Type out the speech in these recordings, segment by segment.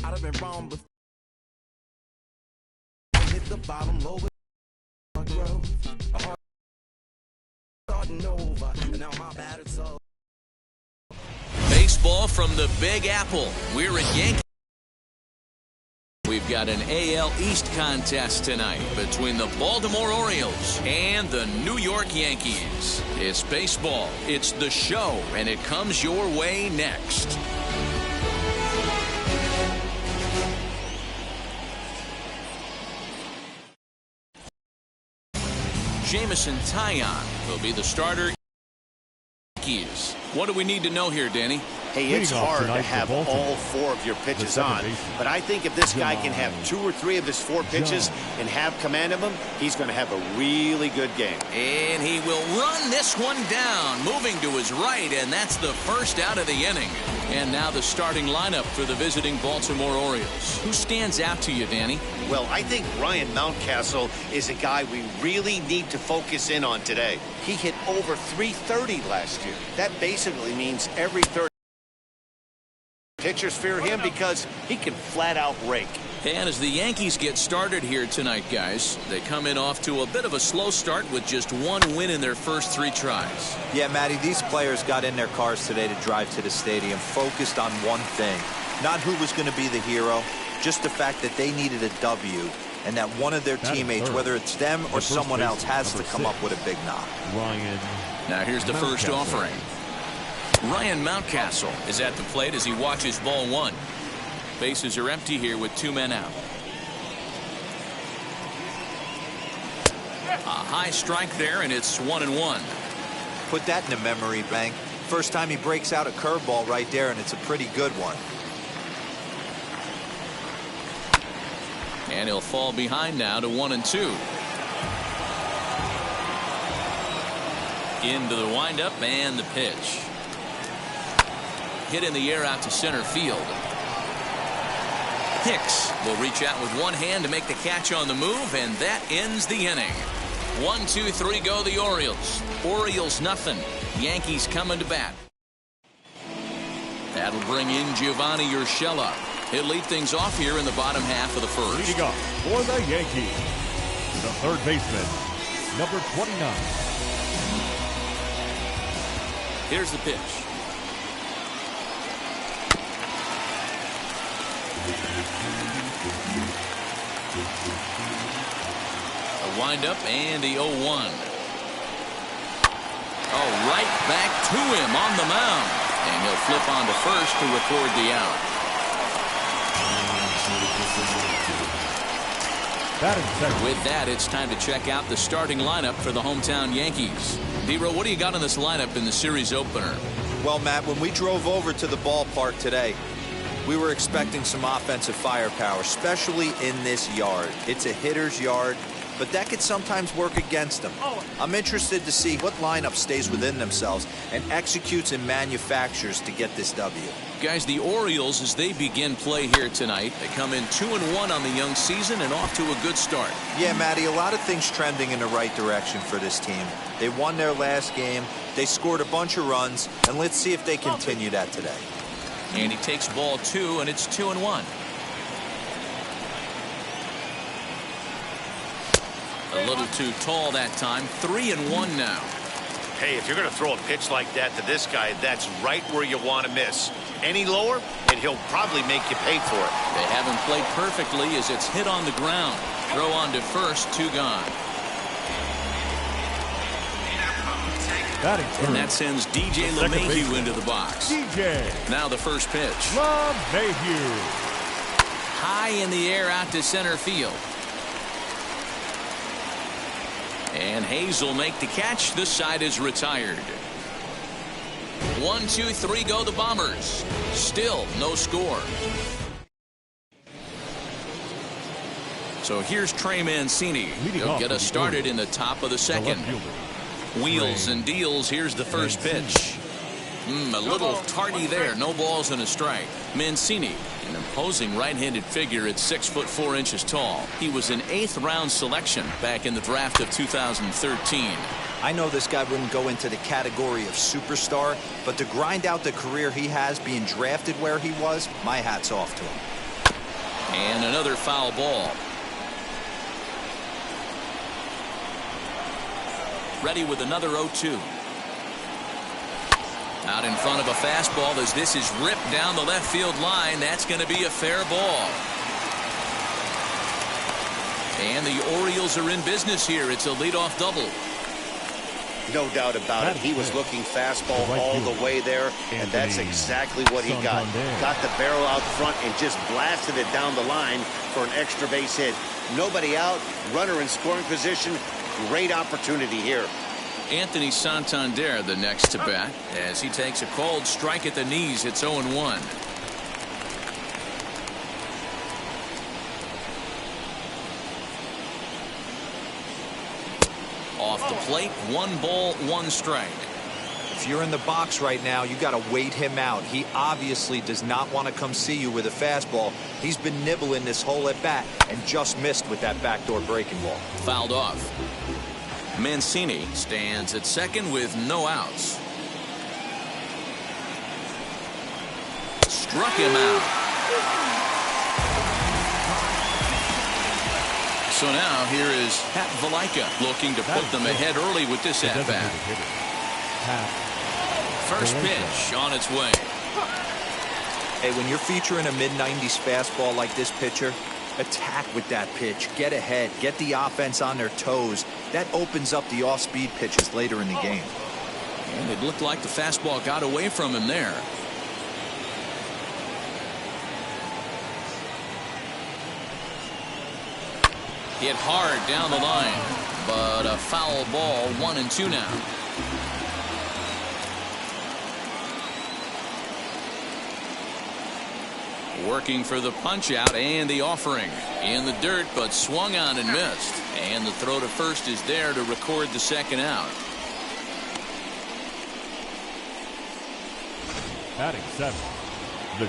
I'd have been wrong before. Hit the bottom low with growth. A heart starting over, and now my batter's so. Baseball from the Big Apple. We're at Yankees. We've got an AL East contest tonight between the Baltimore Orioles and the New York Yankees. It's baseball, it's the show, and it comes your way next. Jamison Taillon will be the starter. Yankees. What do we need to know here, Danny? Hey, it's hard to have all four of your pitches on, but I think if this guy can have 2 or 3 of his 4 pitches and have command of them, he's going to have a really good game. And he will run this one down, moving to his right, and that's the first out of the inning. And now the starting lineup for the visiting Baltimore Orioles. Who stands out to you, Danny? Well, I think Ryan Mountcastle is a guy we really need to focus in on today. He hit over .330 last year. That basically means every third pitchers fear him because he can flat out rake. And as the Yankees get started here tonight, guys, they come in off to a bit of a slow start with just 1 win in their first 3 tries. Yeah, Matty, these players got in their cars today to drive to the stadium focused on one thing. Not who was going to be the hero, just the fact that they needed a W and that one of their teammates, whether it's them or someone else, has to come up with a big knock. Now here's the first offering. Ryan Mountcastle is at the plate as he watches ball 1. Bases are empty here with 2 men out. A high strike there, and it's 1-1. Put that in the memory bank. First time he breaks out a curveball right there, and it's a pretty good one. And he'll fall behind now to 1-2. Into the windup and the pitch. Hit in the air out to center field. Hicks will reach out with one hand to make the catch on the move, and that ends the inning. 1, 2, 3 go the Orioles. Orioles nothing. Yankees coming to bat. That'll bring in Giovanni Urshela. He'll lead things off here in the bottom half of the first. Leading up for the Yankees, the third baseman, number 29. Here's the pitch. A windup and the 0-1. Oh, right back to him on the mound. And he'll flip on to first to record the out. With that, it's time to check out the starting lineup for the hometown Yankees. D-Row, what do you got in this lineup in the series opener? Well, Matt, when we drove over to the ballpark today, we were expecting some offensive firepower, especially in this yard. It's a hitter's yard, but that could sometimes work against them. I'm interested to see what lineup stays within themselves and executes and manufactures to get this W. Guys, the Orioles, as they begin play here tonight, they come in 2-1 on the young season and off to a good start. Yeah, Matty, a lot of things trending in the right direction for this team. They won their last game, they scored a bunch of runs, and let's see if they continue that today. And he takes ball 2, and it's 2-1. A little too tall that time. 3-1 now. Hey, if you're going to throw a pitch like that to this guy, that's right where you want to miss. Any lower, and he'll probably make you pay for it. They haven't played perfectly as it's hit on the ground. Throw on to first, 2 gone. And that sends DJ LeMahieu into the box. Now the first pitch. LeMahieu. High in the air out to center field. And Hayes will make the catch. This side is retired. 1, 2, 3 go the Bombers. Still no score. So here's Trey Mancini. He'll get us started in the top of the second. Wheels and deals. Here's the first pitch. A little tardy there. No balls and a strike. Mancini, an imposing right-handed figure at 6'4" tall. He was an 8th round selection back in the draft of 2013. I know this guy wouldn't go into the category of superstar, but to grind out the career he has being drafted where he was, my hat's off to him. And another foul ball. Ready with another 0-2. Out in front of a fastball as this is ripped down the left field line. That's going to be a fair ball. And the Orioles are in business here. It's a leadoff double. No doubt about it. He was looking fastball all the way there, and that's exactly what he got. Got the barrel out front and just blasted it down the line for an extra base hit. Nobody out, runner in scoring position. Great opportunity here. Anthony Santander the next to bat as he takes a cold strike at the knees. It's 0-1. Off the plate, 1 ball, 1 strike. If you're in the box right now, you got to wait him out. He obviously does not want to come see you with a fastball. He's been nibbling this whole at bat and just missed with that backdoor breaking ball. Fouled off. Mancini stands at second with no outs. Struck him out. So now here is Pat Valaika looking to put them ahead early with this at bat. First pitch on its way. Hey, when you're featuring a mid-90s fastball like this pitcher, attack with that pitch. Get ahead. Get the offense on their toes. That opens up the off-speed pitches later in the game. And it looked like the fastball got away from him there. Hit hard down the line, but a foul ball. 1-2 now. Working for the punch out and the offering in the dirt, but swung on and missed. And the throw to first is there to record the second out. Batting 7.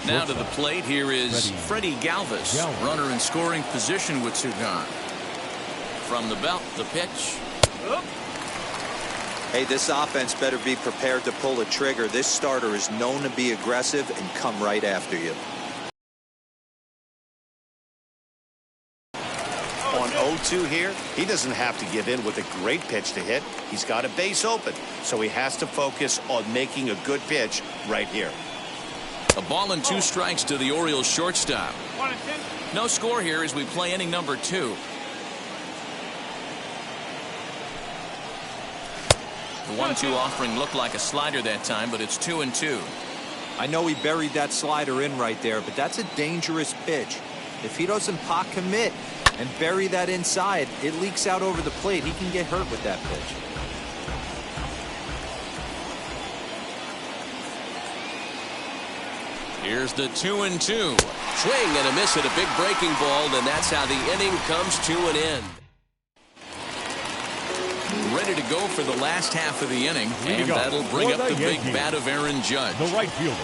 Now to the plate, here is Freddie Galvis, runner in scoring position with 2 gone. From the belt, the pitch. Hey, this offense better be prepared to pull a trigger. This starter is known to be aggressive and come right after you. On 0-2 here, he doesn't have to give in with a great pitch to hit. He's got a base open, so he has to focus on making a good pitch right here. A ball and 2 strikes to the Orioles shortstop. No score here as we play inning number 2. The 1-2 offering looked like a slider that time, but it's 2-2. I know he buried that slider in right there, but that's a dangerous pitch. If he doesn't pot commit and bury that inside, it leaks out over the plate. He can get hurt with that pitch. Here's the 2-2. Swing and a miss at a big breaking ball, and that's how the inning comes to an end. Ready to go for the last half of the inning, and that'll bring up the big bat of Aaron Judge. The right fielder,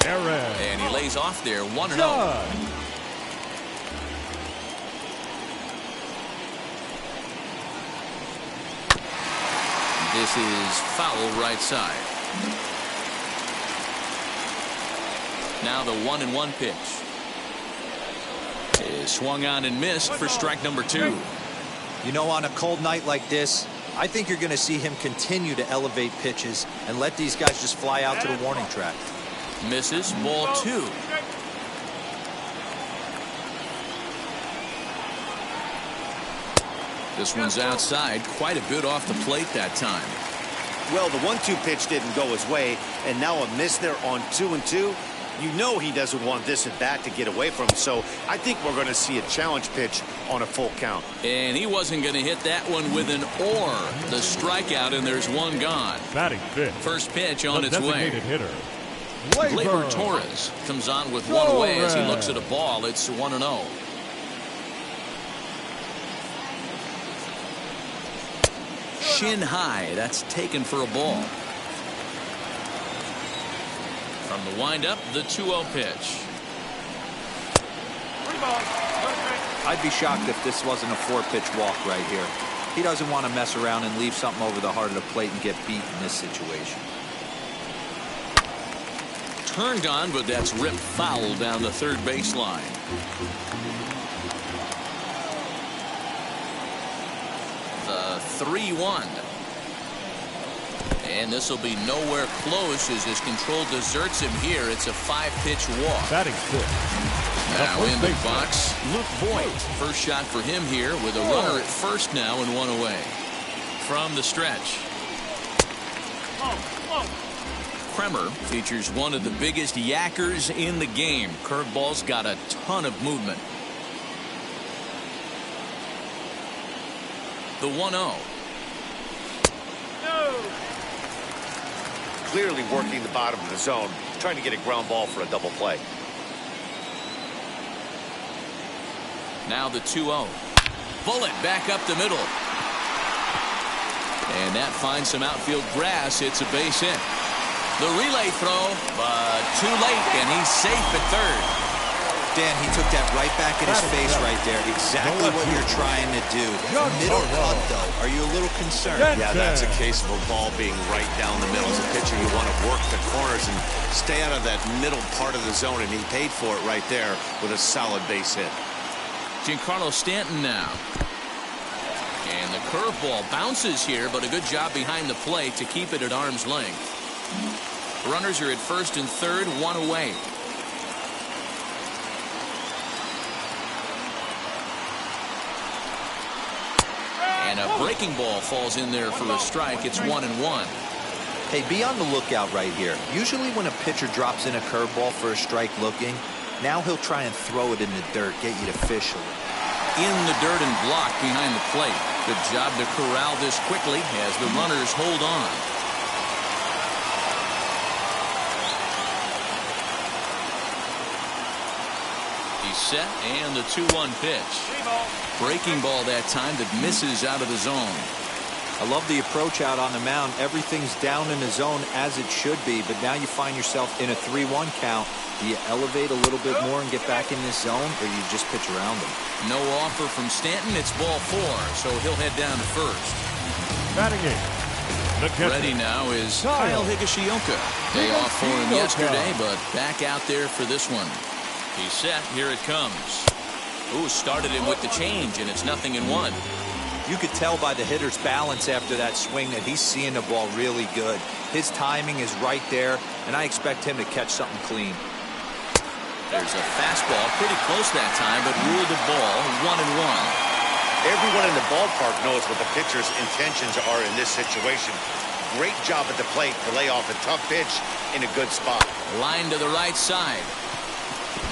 Aaron. And he lays off there, 1-0. This is foul right side. Now the 1-1 pitch is swung on and missed for strike number 2. You know, on a cold night like this, I think you're going to see him continue to elevate pitches and let these guys just fly out to the warning track. Misses, ball 2. This one's outside, quite a bit off the plate that time. Well, the 1-2 pitch didn't go his way, and now a miss there on 2-2. You know he doesn't want this at bat to get away from him, so I think we're going to see a challenge pitch on a full count. And he wasn't going to hit that one with an or. The strikeout, and there's 1 gone. Batting 5th. First pitch on its way. Hitter, Gleyber Torres comes on with 1 away as he looks at a ball. It's 1-0. Shin high. That's taken for a ball. From the windup, the 2-0 pitch. I'd be shocked if this wasn't a 4-pitch walk right here. He doesn't want to mess around and leave something over the heart of the plate and get beat in this situation. Turned on, but that's ripped foul down the third baseline. The 3-1. And this will be nowhere close as his control deserts him here. It's a 5-pitch walk. Batting fifth. Now in the box, Luke Voigt. First shot for him here with a runner at first now and one away. From the stretch. Kremer features one of the biggest yackers in the game. Curveball's got a ton of movement. The 1-0. Clearly working the bottom of the zone, trying to get a ground ball for a double play. Now the 2-0. Bullet back up the middle. And that finds some outfield grass. It's a base hit. The relay throw, but too late, and he's safe at third. Dan, he took that right back in his face right there. Exactly what you're trying to do. Middle cut, though. Are you a little concerned? Yeah, that's a case of a ball being right down the middle. As a pitcher, you want to work the corners and stay out of that middle part of the zone, and he paid for it right there with a solid base hit. Giancarlo Stanton now. And the curveball bounces here, but a good job behind the plate to keep it at arm's length. Runners are at first and third, one away. And a breaking ball falls in there for a strike. It's 1-1. Hey, be on the lookout right here. Usually when a pitcher drops in a curveball for a strike looking, now he'll try and throw it in the dirt, get you to fish a little. In the dirt and blocked behind the plate. Good job to corral this quickly as the runners hold on. He's set, and the 2-1 pitch. Breaking ball that time that misses out of the zone. I love the approach out on the mound. Everything's down in the zone as it should be, but now you find yourself in a 3-1 count. Do you elevate a little bit more and get back in this zone, or you just pitch around them? No offer from Stanton. It's ball 4, so he'll head down to first. Batting eighth. Ready now is Kyle Higashioka. Day off for him yesterday, but back out there for this one. He's set. Here it comes. Ooh, started him with the change, and it's 0-1. You could tell by the hitter's balance after that swing that he's seeing the ball really good. His timing is right there, and I expect him to catch something clean. There's a fastball pretty close that time, but ruled the ball 1-1. Everyone in the ballpark knows what the pitcher's intentions are in this situation. Great job at the plate to lay off a tough pitch in a good spot. Line to the right side,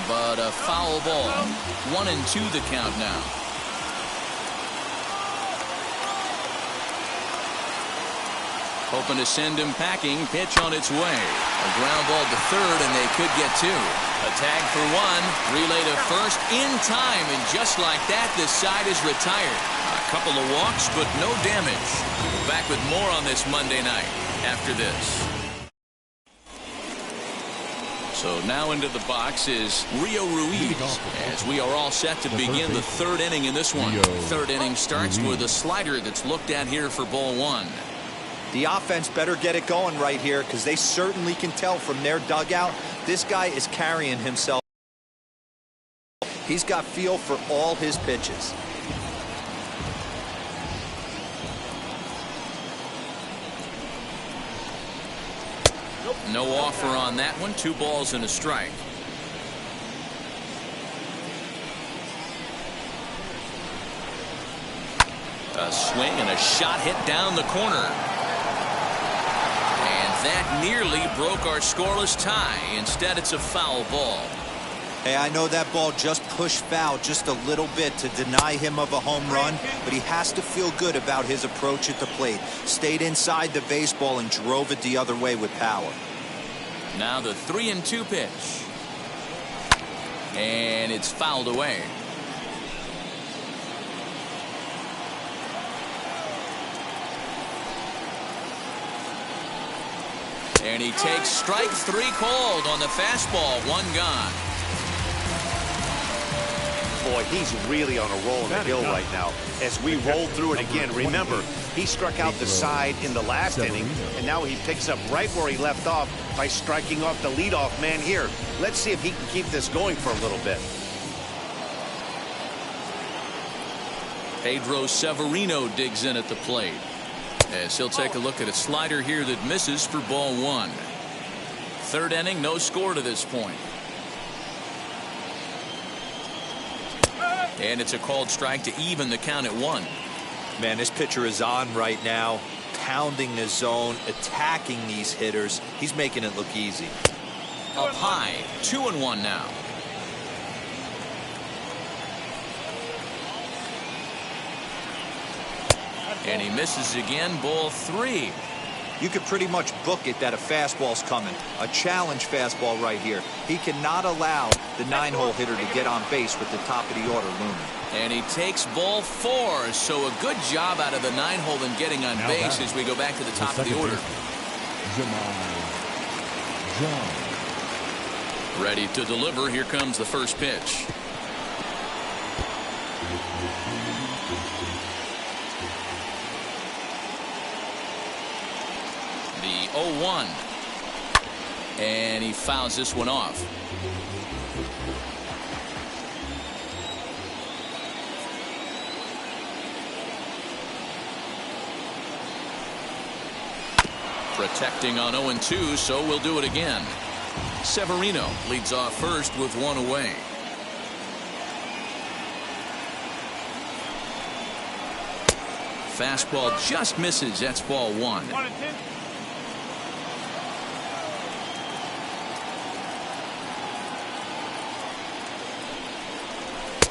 but a foul ball. 1-2 the count now. Hoping to send him packing. Pitch on its way. A ground ball to third, and they could get 2. A tag for 1. Relay to first in time, and just like that, this side is retired. A couple of walks, but no damage. Back with more on this Monday night after this. So now into the box is Rio Ruiz, as we are all set to begin the third inning in this one. Third inning starts with a slider that's looked at here for ball 1. The offense better get it going right here, because they certainly can tell from their dugout this guy is carrying himself. He's got feel for all his pitches. No offer on that one. 2 balls and a strike. A swing and a shot hit down the corner. And that nearly broke our scoreless tie. Instead, it's a foul ball. Hey, I know that ball just pushed foul just a little bit to deny him of a home run, but he has to feel good about his approach at the plate. Stayed inside the baseball and drove it the other way with power. Now the 3-2 pitch. And it's fouled away. And he takes strike 3 called on the fastball. 1 gone. Boy, he's really on a roll in the hill right now. As we roll through it again, remember, he struck out the side in the last inning, and now he picks up right where he left off by striking off the leadoff man here. Let's see if he can keep this going for a little bit. Pedro Severino digs in at the plate, as he'll take a look at a slider here that misses for ball one. Third inning, no score to this point. And it's a called strike to even the count at one. Man, this pitcher is on right now, pounding the zone, attacking these hitters. He's making it look easy. Up high, 2-1 now. And he misses again, ball three. You could pretty much book it that a fastball's coming. A challenge fastball right here. He cannot allow the 9-hole hitter to get on base with the top of the order looming. And he takes ball four. So a good job out of the 9-hole and getting on base as we go back to the top of the order. Ready to deliver. Here comes the first pitch. The 0-1. And he fouls this one off. Protecting on 0-2, so we'll do it again. Severino leads off first with one away. Fastball just misses. That's ball one.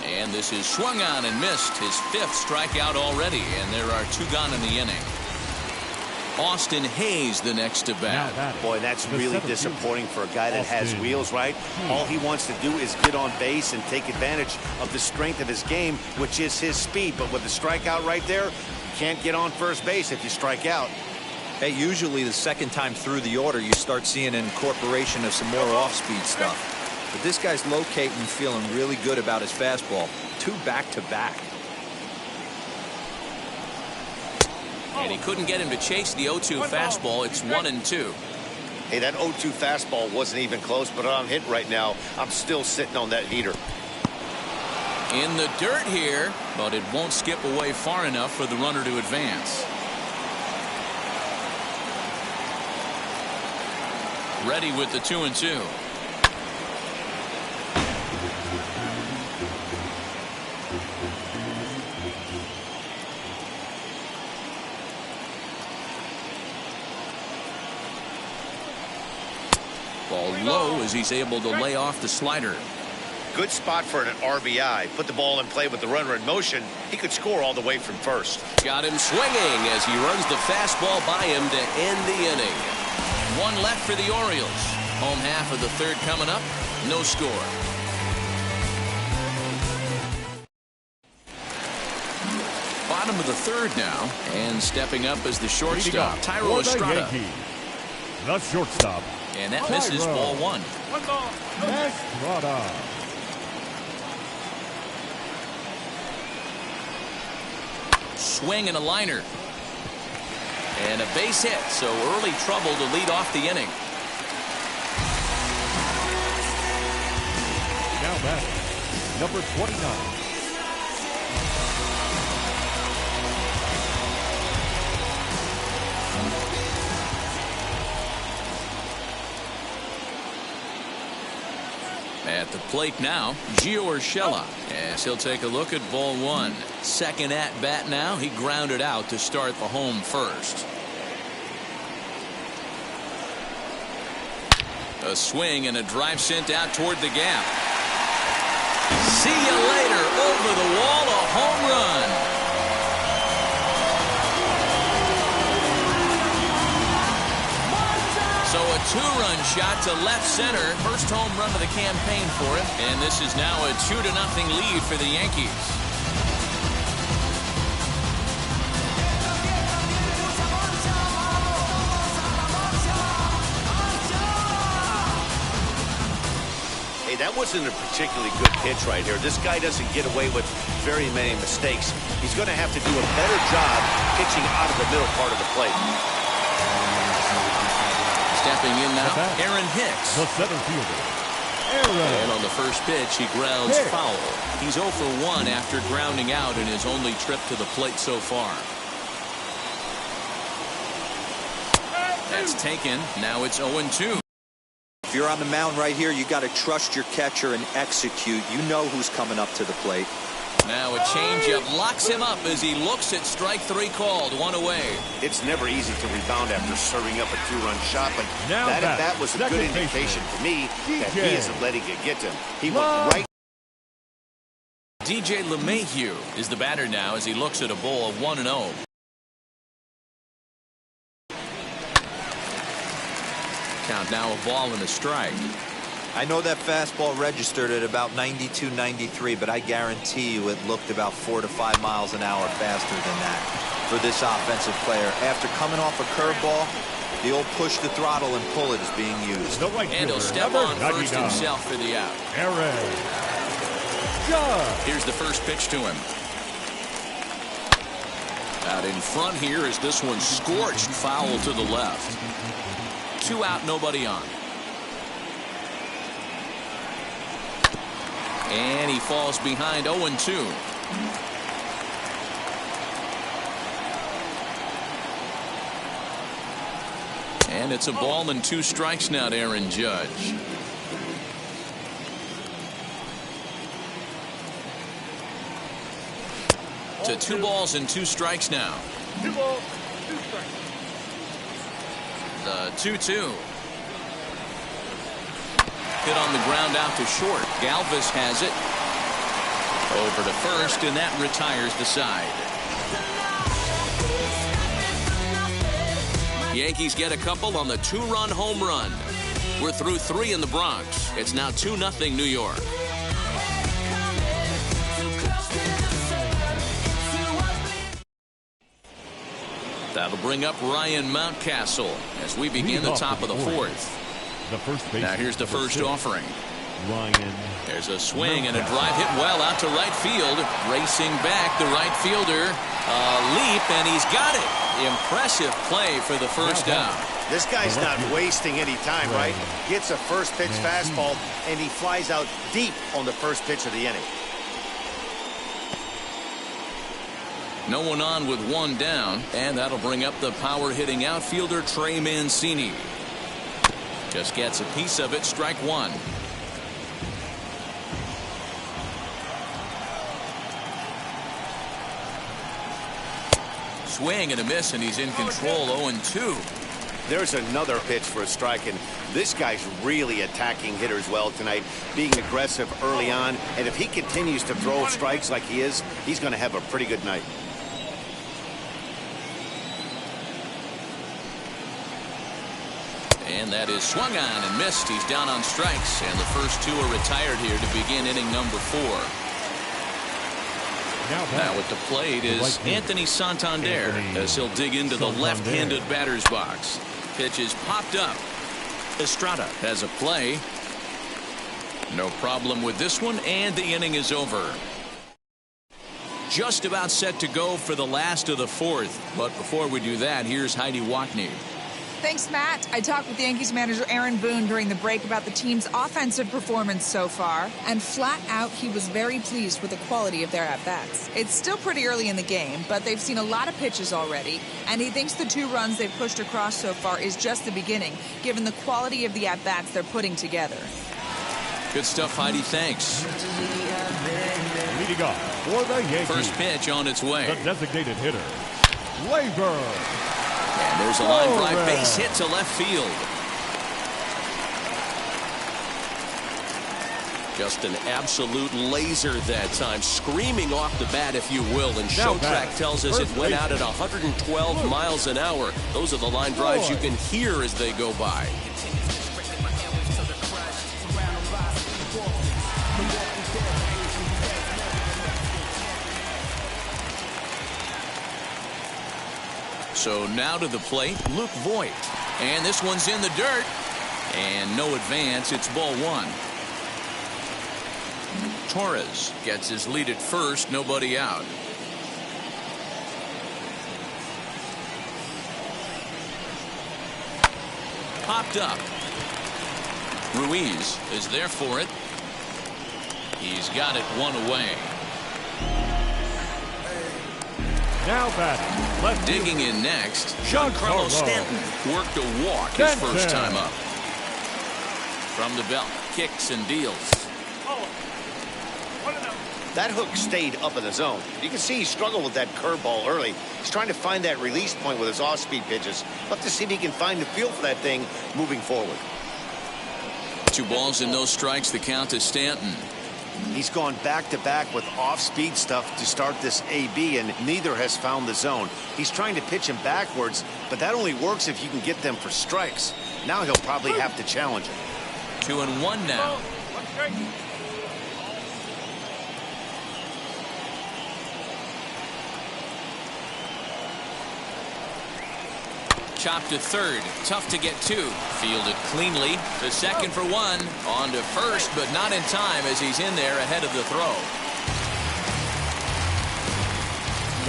And this is swung on and missed. His fifth strikeout already, and there are two gone in the inning. Austin Hayes the next to bat. Boy, that's really disappointing for a guy that has wheels, right? All he wants to do is get on base and take advantage of the strength of his game, which is his speed. But with the strikeout right there, you can't get on first base if you strike out. Hey, usually the second time through the order, you start seeing an incorporation of some more off-speed stuff. But this guy's locating and feeling really good about his fastball. Two back-to-back. And he couldn't get him to chase the 0-2 fastball. It's 1-2. Hey, that 0-2 fastball wasn't even close, but I'm hit right now. I'm still sitting on that heater. In the dirt here, but it won't skip away far enough for the runner to advance. Ready with the 2-2. Ball low as he's able to lay off the slider. Good spot for an RBI. Put the ball in play with the runner in motion. He could score all the way from first. Got him swinging as he runs the fastball by him to end the inning. One left for the Orioles. Home half of the third coming up. No score. Bottom of the third now, and stepping up as the shortstop, Tyro Estrada. The shortstop. And that misses ball one. Estrada. Swing and a liner. And a base hit, so early trouble to lead off the inning. Now batting, number 29. At the plate now, Gio Urshela, as he'll take a look at ball one. Second at bat now. He grounded out to start the home first. A swing and a drive sent out toward the gap. See you later. Over the wall, a home run. So a two-run shot to left center. First home run of the campaign for him. And this is now a 2-0 lead for the Yankees. Hey, that wasn't a particularly good pitch right here. This guy doesn't get away with very many mistakes. He's going to have to do a better job pitching out of the middle part of the plate. Stepping in now, Aaron Hicks. The center fielder, And on the first pitch, he grounds foul. He's 0 for 1 after grounding out in his only trip to the plate so far. That's taken. Now it's 0-2. If you're on the mound right here, you got to trust your catcher and execute. You know who's coming up to the plate. Now a changeup locks him up as he looks at strike 3 called. 1 away. It's never easy to rebound after serving up a 2-run shot, but that was a good indication to me that he isn't letting it get to him. He looked right. DJ LeMahieu is the batter now as he looks at a ball of 1-0. Count now, a ball and a strike. I know that fastball registered at about 92, 93, but I guarantee you it looked about 4 to 5 miles an hour faster than that for this offensive player. After coming off a curveball, the old push the throttle and pull it is being used. And he'll step on first himself for the out. Here's the first pitch to him. Out in front here is this one scorched foul to the left. 2 out, nobody on. And he falls behind 0-2. And it's a ball and 2 strikes now to Aaron Judge. To 2 balls and 2 strikes now. 2 balls, 2 strikes. The 2-2. Hit on the ground out to short. Galvis has it. Over to first, and that retires the side. Yankees get a couple on the 2-run home run. We're through 3 in the Bronx. It's now 2-0 New York. That'll bring up Ryan Mountcastle as we begin the top of the 4th. Now here's the first offering. There's a swing and a drive hit well out to right field. Racing back, the right fielder. A leap, and he's got it. Impressive play for the first down. This guy's not wasting any time, right? Gets a first pitch fastball, and he flies out deep on the first pitch of the inning. No one on with 1 down, and that'll bring up the power-hitting outfielder Trey Mancini. Just gets a piece of it, strike 1. Swing and a miss, and he's in control. 0-2. There's another pitch for a strike, and this guy's really attacking hitters well tonight, being aggressive early on, and if he continues to throw strikes like he is, he's going to have a pretty good night. And that is swung on and missed. He's down on strikes, and the first 2 are retired here to begin inning number 4. Now at the plate is Anthony Santander as he'll dig into the left-handed batter's box. Pitch is popped up. Estrada has a play. No problem with this one, and the inning is over. Just about set to go for the last of the 4th. But before we do that, here's Heidi Wackney. Thanks, Matt. I talked with Yankees manager Aaron Boone during the break about the team's offensive performance so far, and flat out, he was very pleased with the quality of their at-bats. It's still pretty early in the game, but they've seen a lot of pitches already, and he thinks the 2 runs they've pushed across so far is just the beginning, given the quality of the at-bats they're putting together. Good stuff, Heidi. Thanks. Leading off for the Yankees. First pitch on its way. The designated hitter, Labor. And there's a line drive base hit to left field. Just an absolute laser that time, screaming off the bat, if you will. And Showtrack tells us it went out at 112 miles an hour. Those are the line drives you can hear as they go by. So now to the plate, Luke Voigt. And this one's in the dirt. And no advance. It's ball 1. Torres gets his lead at first. Nobody out. Popped up. Ruiz is there for it. He's got it one away. Now batting, left Digging fielder, in next, Giancarlo Giancarlo Stanton worked a walk his first time up. From the belt, kicks and deals. That hook stayed up in the zone. You can see he struggled with that curveball early. He's trying to find that release point with his off-speed pitches. Love to see if he can find the feel for that thing moving forward. 2 balls and no strikes, the count to Stanton. He's gone back-to-back with off-speed stuff to start this AB, and neither has found the zone. He's trying to pitch him backwards, but that only works if you can get them for strikes. Now he'll probably have to challenge him. 2-1 now. Chopped to third. Tough to get to. Fielded cleanly. To second for 1. On to first, but not in time as he's in there ahead of the throw.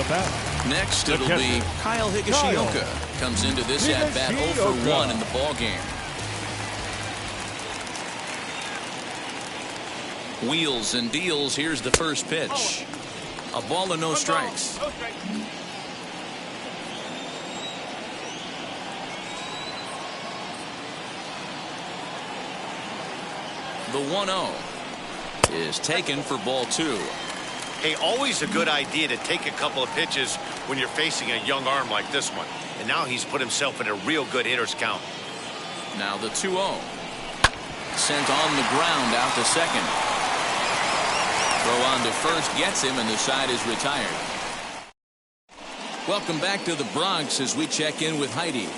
the bat. Next, it'll be Kyle Higashioka. Comes into this at-bat 0 for 1 in the ballgame. Wheels and deals. Here's the first pitch. A ball and no strikes. The 1-0 is taken for ball 2. Hey, always a good idea to take a couple of pitches when you're facing a young arm like this one. And now he's put himself in a real good hitter's count. Now the 2-0. Sent on the ground out to second. Throw on to first gets him, and the side is retired. Welcome back to the Bronx as we check in with Heidi.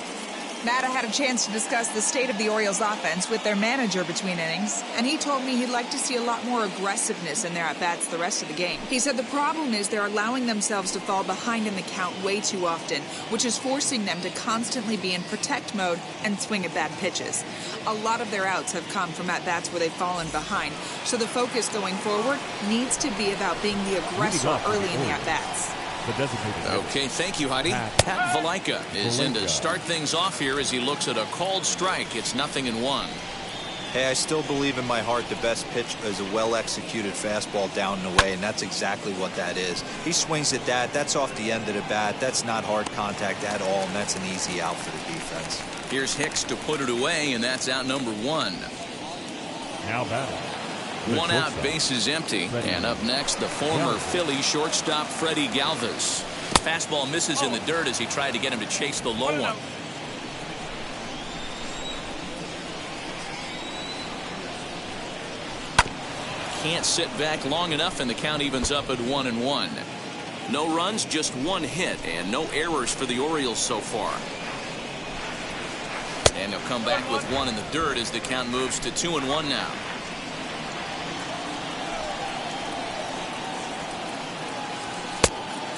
Matt, I had a chance to discuss the state of the Orioles offense with their manager between innings, and he told me he'd like to see a lot more aggressiveness in their at-bats the rest of the game. He said the problem is they're allowing themselves to fall behind in the count way too often, which is forcing them to constantly be in protect mode and swing at bad pitches. A lot of their outs have come from at-bats where they've fallen behind, so the focus going forward needs to be about being the aggressor early in the at-bats. Okay, thank you, Heidi. Pat Valaika is in to start things off here as he looks at a called strike. It's 0-1. Hey, I still believe in my heart the best pitch is a well-executed fastball down and away, and that's exactly what that is. He swings at that. That's off the end of the bat. That's not hard contact at all, and that's an easy out for the defense. Here's Hicks to put it away, and that's out number 1. Now batting. 1 out, bases empty. And up next, the former Philly shortstop Freddie Galvis. Fastball misses in the dirt as he tried to get him to chase the low one. Can't sit back long enough, and the count evens up at 1-1. No runs, just 1 hit, and no errors for the Orioles so far. And they'll come back with 1 in the dirt as the count moves to 2-1 now.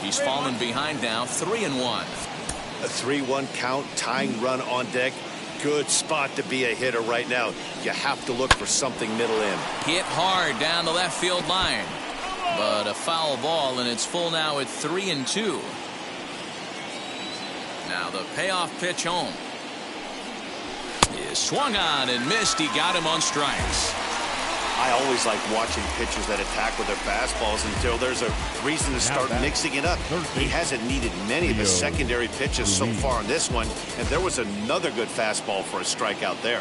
He's fallen behind now, 3-1. A 3-1 count, tying run on deck. Good spot to be a hitter right now. You have to look for something middle in. Hit hard down the left field line. But a foul ball, and it's full now at 3-2. Now the payoff pitch home. Is swung on and missed. He got him on strikes. I always like watching pitchers that attack with their fastballs until there's a reason to start mixing it up. He hasn't needed many of his secondary pitches so far in this one, and there was another good fastball for a strikeout there.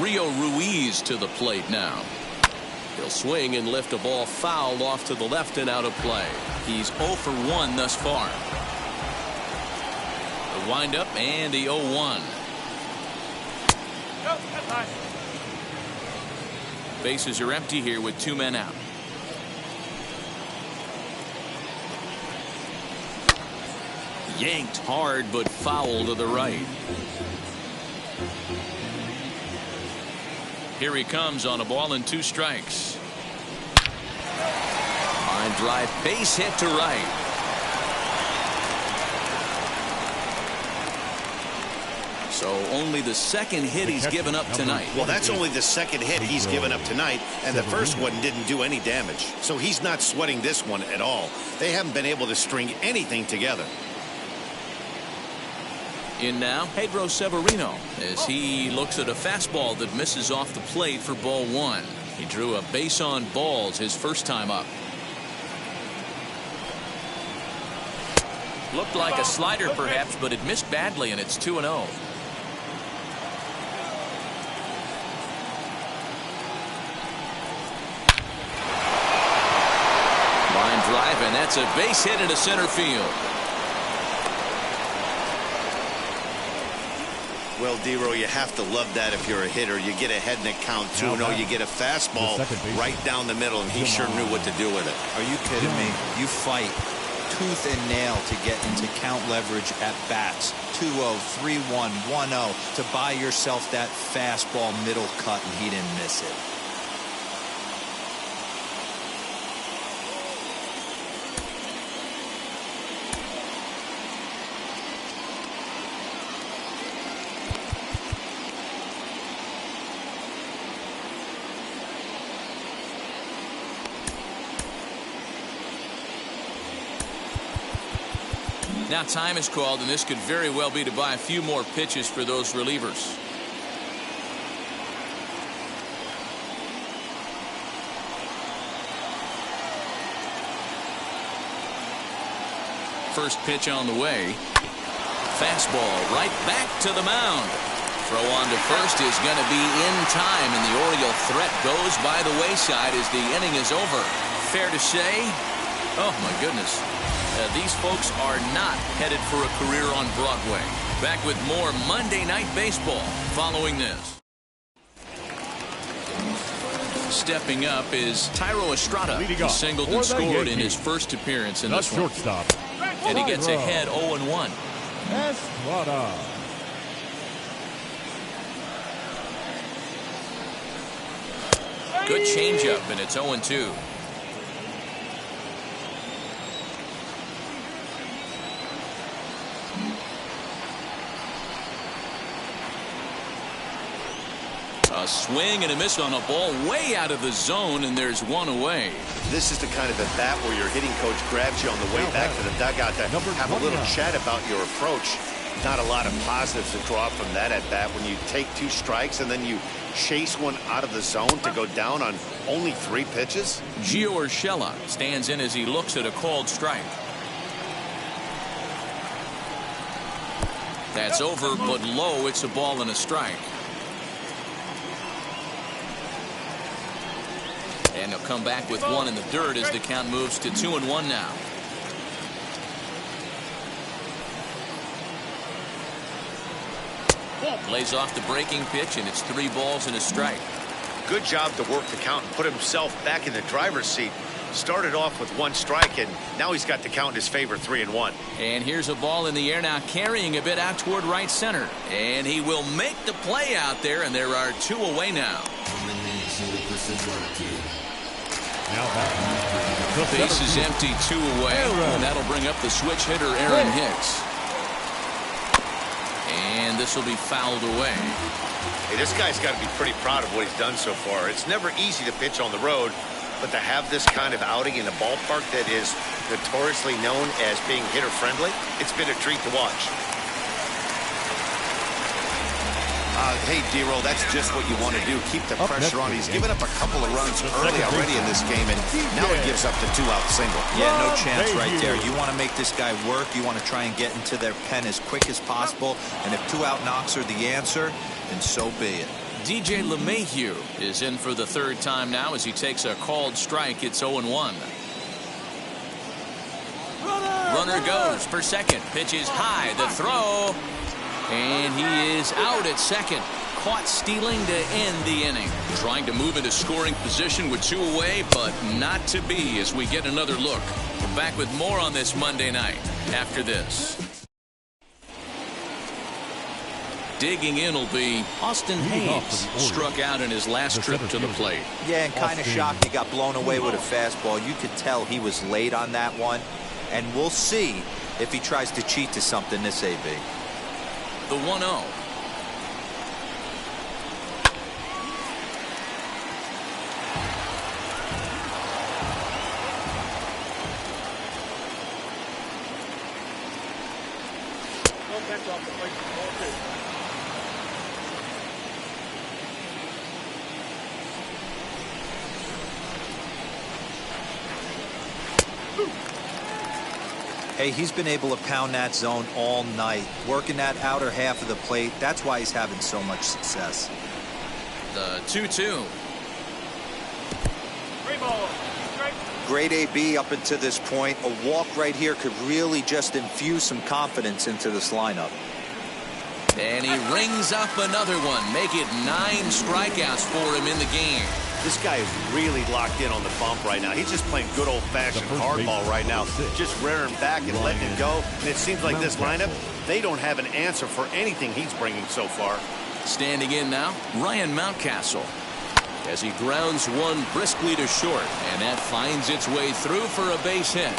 Rio Ruiz to the plate now. He'll swing and lift a ball foul off to the left and out of play. He's 0 for 1 thus far. The windup and the 0-1. Bases are empty here with 2 men out. Yanked hard, but foul to the right. Here he comes on a ball and 2 strikes. Line drive, base hit to right. So only the second hit he's given up tonight. Well, that's only the second hit he's given up tonight, and the first one didn't do any damage. So he's not sweating this one at all. They haven't been able to string anything together. In now, Pedro Severino as he looks at a fastball that misses off the plate for ball 1. He drew a base on balls his first time up. Looked like a slider perhaps, but it missed badly, and it's 2-0. Line drive, and that's a base hit into center field. Well, D-Row, you have to love that if you're a hitter. You get ahead in the count 2-0. You get a fastball right down the middle, and he sure knew what to do with it. Are you kidding me? You fight tooth and nail to get into count leverage at bats. 2-0, 3-1, 1-0 to buy yourself that fastball middle cut, and he didn't miss it. Now time is called, and this could very well be to buy a few more pitches for those relievers. First pitch on the way. Fastball right back to the mound. Throw on to first is going to be in time, and the Oriole threat goes by the wayside as the inning is over. Fair to say, oh my goodness, these folks are not headed for a career on Broadway. Back with more Monday Night Baseball following this. Stepping up is Tyro Estrada, who singled and scored in his first appearance in this one. And he gets ahead 0-1. Estrada. Good changeup, and it's 0-2. A swing and a miss on a ball way out of the zone, and there's one away. This is the kind of at bat where your hitting coach grabs you on the way back to the dugout to have a little chat about your approach. Not a lot of positives to draw from that at bat when you take 2 strikes and then you chase one out of the zone to go down on only 3 pitches. Gio Urshela stands in as he looks at a called strike. That's over, but low. It's a ball and a strike. And he'll come back with one in the dirt as the count moves to 2-1 now. Lays off the breaking pitch, and it's 3 balls and a strike. Good job to work the count and put himself back in the driver's seat. Started off with 1 strike, and now he's got the count in his favor, 3-1. And here's a ball in the air now, carrying a bit out toward right center. And he will make the play out there, and there are 2 away now. Base is empty, 2 away, and that'll bring up the switch hitter Aaron Hicks. And this will be fouled away. Hey, this guy's got to be pretty proud of what he's done so far. It's never easy to pitch on the road, but to have this kind of outing in a ballpark that is notoriously known as being hitter friendly, it's been a treat to watch. Hey, D-Roll, that's just what you want to do. Keep the pressure on. He's given up a couple of runs early already in this game, and now he gives up the 2-out single. Yeah, no chance right there. You want to make this guy work. You want to try and get into their pen as quick as possible. And if 2-out knocks are the answer, then so be it. DJ LeMahieu is in for the 3rd time now as he takes a called strike. It's 0-1. Runner goes for second. Pitch is high. The throw. And he is out at second. Caught stealing to end the inning. Trying to move into scoring position with 2 away, but not to be as we get another look. We're back with more on this Monday night after this. Digging in will be Austin Hayes. Struck out in his last trip to the plate. Yeah, and kind of shocked he got blown away with a fastball. You could tell he was late on that one. And we'll see if he tries to cheat to something this AB. The 1-0. Hey, he's been able to pound that zone all night, working that outer half of the plate. That's why he's having so much success. The 2-2. Great AB up until this point. A walk right here could really just infuse some confidence into this lineup. And he rings up another one. Make it 9 strikeouts for him in the game. This guy is really locked in on the bump right now. He's just playing good old-fashioned hardball right now, just rearing back and letting it go. And it seems like this lineup, they don't have an answer for anything he's bringing so far. Standing in now, Ryan Mountcastle, as he grounds one briskly to short, and that finds its way through for a base hit.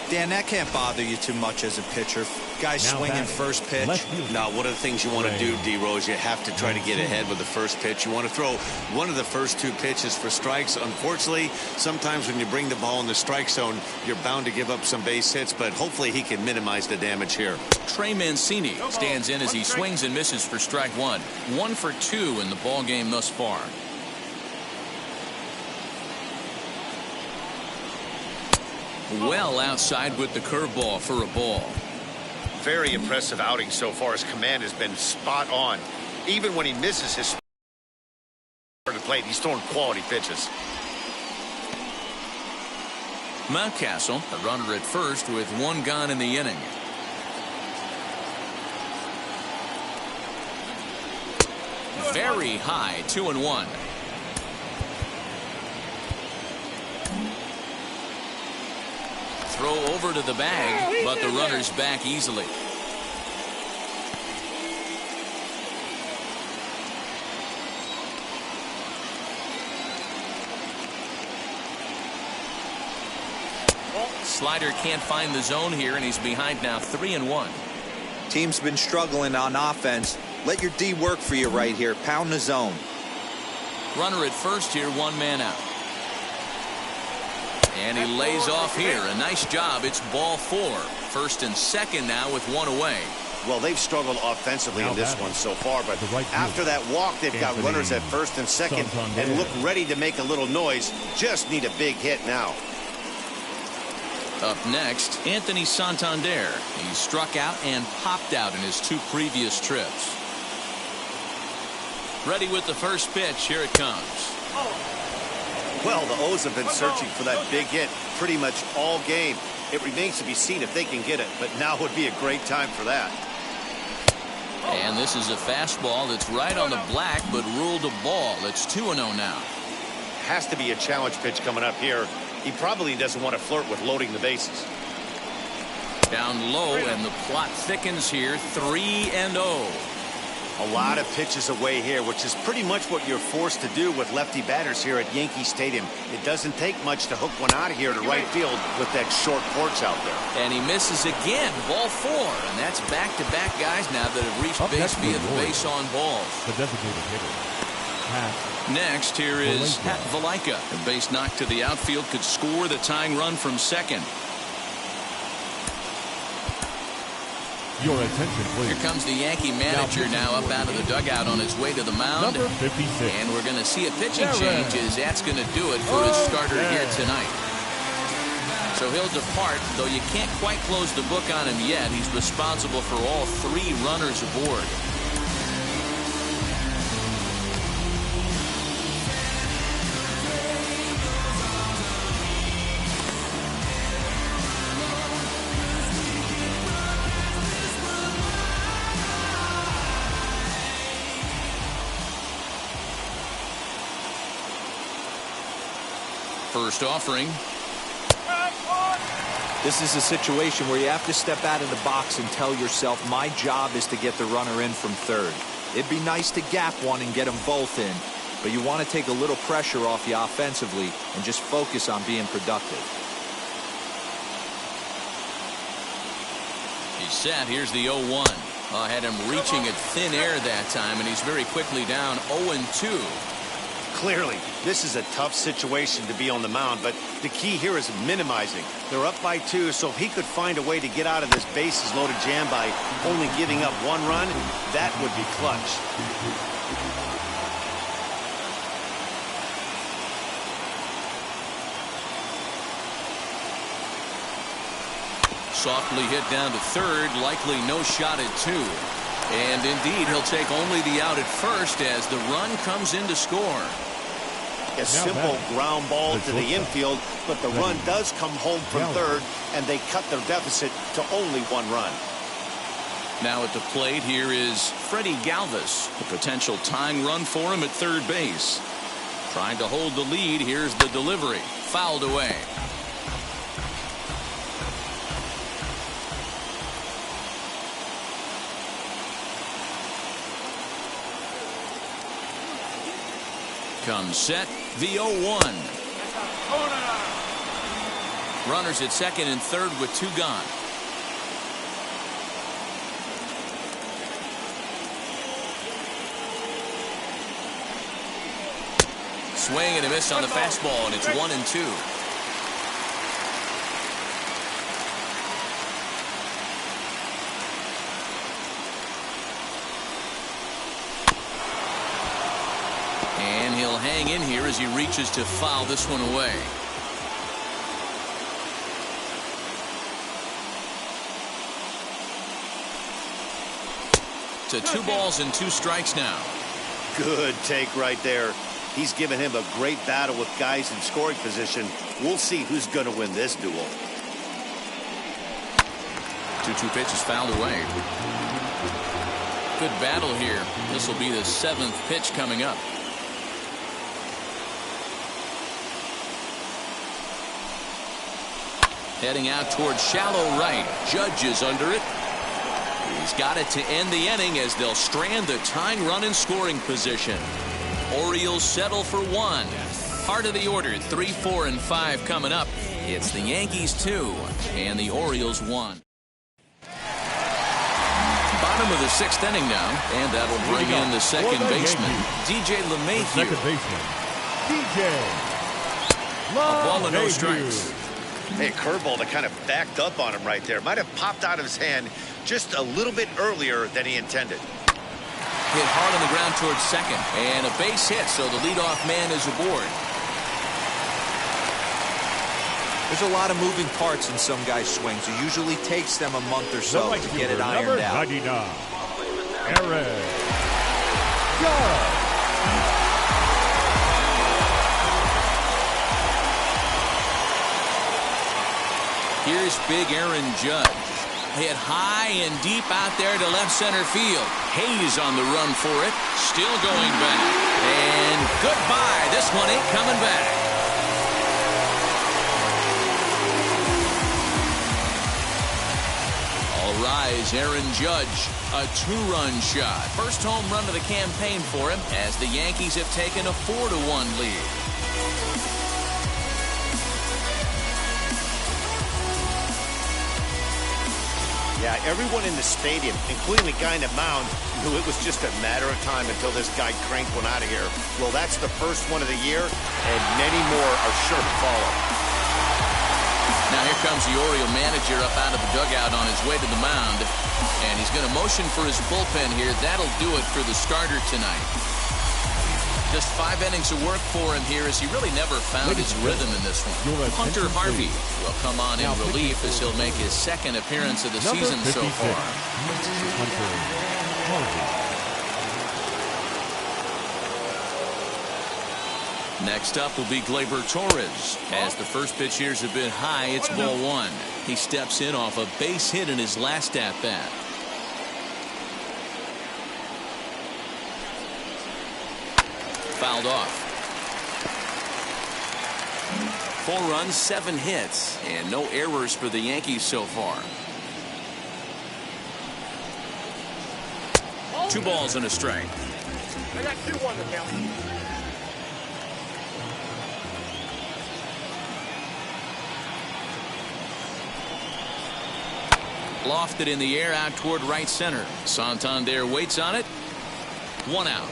Dan, that can't bother you too much as a pitcher. Guy swinging first pitch. Now, one of the things you want to do, D-Rose, you have to try to get ahead with the first pitch. You want to throw one of the first 2 pitches for strikes. Unfortunately, sometimes when you bring the ball in the strike zone, you're bound to give up some base hits, but hopefully he can minimize the damage here. Trey Mancini stands in as he swings and misses for strike 1. 1 for 2 in the ball game thus far. Well outside with the curveball for a ball. Very impressive outing so far. His command has been spot on. Even when he misses his the plate, he's throwing quality pitches. Mountcastle, a runner at first with 1 gone in the inning. Very high, 2-1. Throw over to the bag, but the runner's back easily. Slider can't find the zone here, and he's behind now 3-1. Team's been struggling on offense. Let your D work for you right here. Pound the zone. Runner at first here, 1 man out. And he lays off here. A nice job. It's ball 4. First and second now with 1 away. Well, they've struggled offensively in this one so far, but after that walk, they've got runners at first and second and look ready to make a little noise. Just need a big hit now. Up next, Anthony Santander. He's struck out and popped out in his 2 previous trips. Ready with the first pitch. Here it comes. Well, the O's have been searching for that big hit pretty much all game. It remains to be seen if they can get it, but now would be a great time for that. And this is a fastball that's right on the black, but ruled a ball. It's 2-0 now. Has to be a challenge pitch coming up here. He probably doesn't want to flirt with loading the bases. Down low, and the plot thickens here. 3-0. A lot of pitches away here, which is pretty much what you're forced to do with lefty batters here at Yankee Stadium. It doesn't take much to hook one out of here to right field with that short porch out there. And he misses again. Ball 4. And that's back-to-back guys now that have reached base via the base on balls. The designated hitter. Next, here is Pat Valaika. A base knock to the outfield could score the tying run from second. Your attention, please. Here comes the Yankee manager now up out of the dugout on his way to the mound. Number 56. And we're going to see a pitching change as that's going to do it for his starter here tonight. So he'll depart, though you can't quite close the book on him yet. He's responsible for all 3 runners aboard. First offering. This is a situation where you have to step out of the box and tell yourself, my job is to get the runner in from third. It'd be nice to gap one and get them both in, but you want to take a little pressure off you offensively and just focus on being productive. He's set. Here's the 0-1. Had him reaching at thin air that time, and he's very quickly down 0-2. Clearly, this is a tough situation to be on the mound, but the key here is minimizing. They're up by 2, so if he could find a way to get out of this bases-loaded jam by only giving up 1 run, that would be clutch. softly hit down to third, likely no shot at two. And indeed, he'll take only the out at first as the run comes in to score. A simple ground ball to the infield, but the run does come home from third, and they cut their deficit to only one run. Now at the plate, here is Freddie Galvis, a potential tying run for him at third base. Trying to hold the lead. Here's the delivery. Fouled away. Comes set, the 0-1. Runners at second and third with two gone. Swing and a miss on the fastball, and it's 1-2. And he'll hang in here as he reaches to foul this one away. To 2 balls and 2 strikes now. Good take right there. He's given him a great battle with guys in scoring position. We'll see who's going to win this duel. 2-2 pitch is fouled away. Good battle here. This will be the 7th pitch coming up. Heading out towards shallow right. Judge is under it. He's got it to end the inning as they'll strand the tying run in scoring position. Orioles settle for 1. Part of the order, 3, 4, and 5 coming up. It's the Yankees 2 and the Orioles 1. Bottom of the 6th inning now, and that'll bring in the second baseman, DJ LeMahieu. Second baseman, DJ. A ball and no strikes. Hey, curveball that kind of backed up on him right there. Might have popped out of his hand just a little bit earlier than he intended. Hit hard on the ground towards second, and a base hit, so the leadoff man is aboard. There's a lot of moving parts in some guys' swings. It usually takes them a month or so to get it ironed out. 99, Aaron Judge. Here's big Aaron Judge. Hit high and deep out there to left center field. Hayes on the run for it. Still going back. And goodbye. This one ain't coming back. All rise, Aaron Judge. A 2-run shot. First home run of the campaign for him as the Yankees have taken a 4-1 lead. Yeah, everyone in the stadium, including the guy in the mound, knew it was just a matter of time until this guy cranked one out of here. Well, that's the first one of the year, and many more are sure to follow. Now here comes the Oriole manager up out of the dugout on his way to the mound. And he's going to motion for his bullpen here. That'll do it for the starter tonight. Just 5 innings of work for him here as he really never found his rhythm in this one. Hunter Harvey will come on in relief as he'll make his 2nd appearance of the season so far. Next up will be Gleyber Torres. As the first pitch here is a bit high, it's ball 1. He steps in off a base hit in his last at-bat. Fouled off. 4 runs, 7 hits, and no errors for the Yankees so far. 2 balls and a strike. I got 2 on the count. Lofted in the air out toward right center. Santander waits on it. 1 out.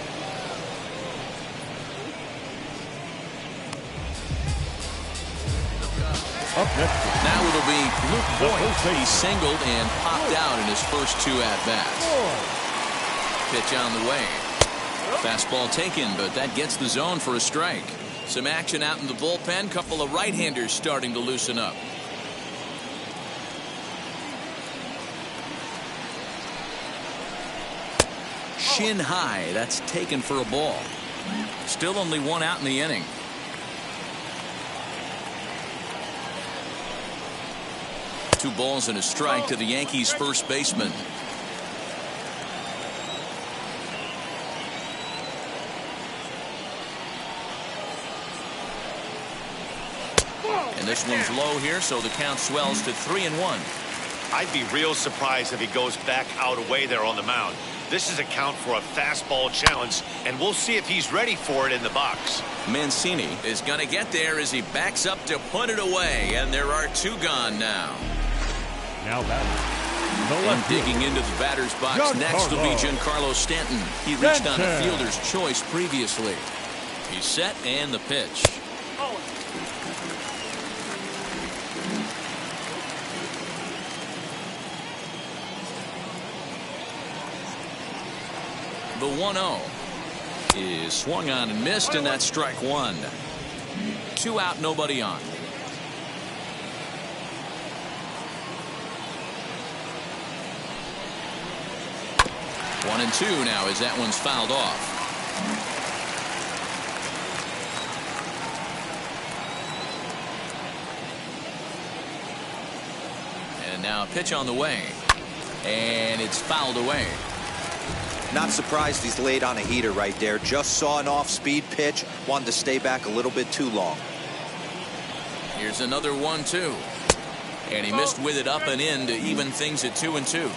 Up next. Now it'll be Luke Voigt. He singled and popped out in his first 2 at-bats. Pitch on the way. Fastball taken, but that gets the zone for a strike. Some action out in the bullpen. Couple of right-handers starting to loosen up. Shin high. That's taken for a ball. Still only one out in the inning. Two balls and a strike to the Yankees first baseman. And this one's low here, so the count swells to 3-1. I'd be real surprised if he goes back out away there on the mound. This is a count for a fastball challenge, and we'll see if he's ready for it in the box. Mancini is going to get there as he backs up to put it away, and there are two gone now. Now batting, the And left digging fielder, into the batter's box next will be Giancarlo Stanton. He reached on a fielder's choice previously. He's set and the pitch. The 1-0 is swung on and missed, and that's strike one. 2 out, nobody on. One and two now as that one's fouled off. And now a pitch on the way, and it's fouled away. Not surprised he's laid on a heater right there. Just saw an off-speed pitch. Wanted to stay back a little bit too long. Here's another 1-2. And he missed with it up and in to even things at 2-2.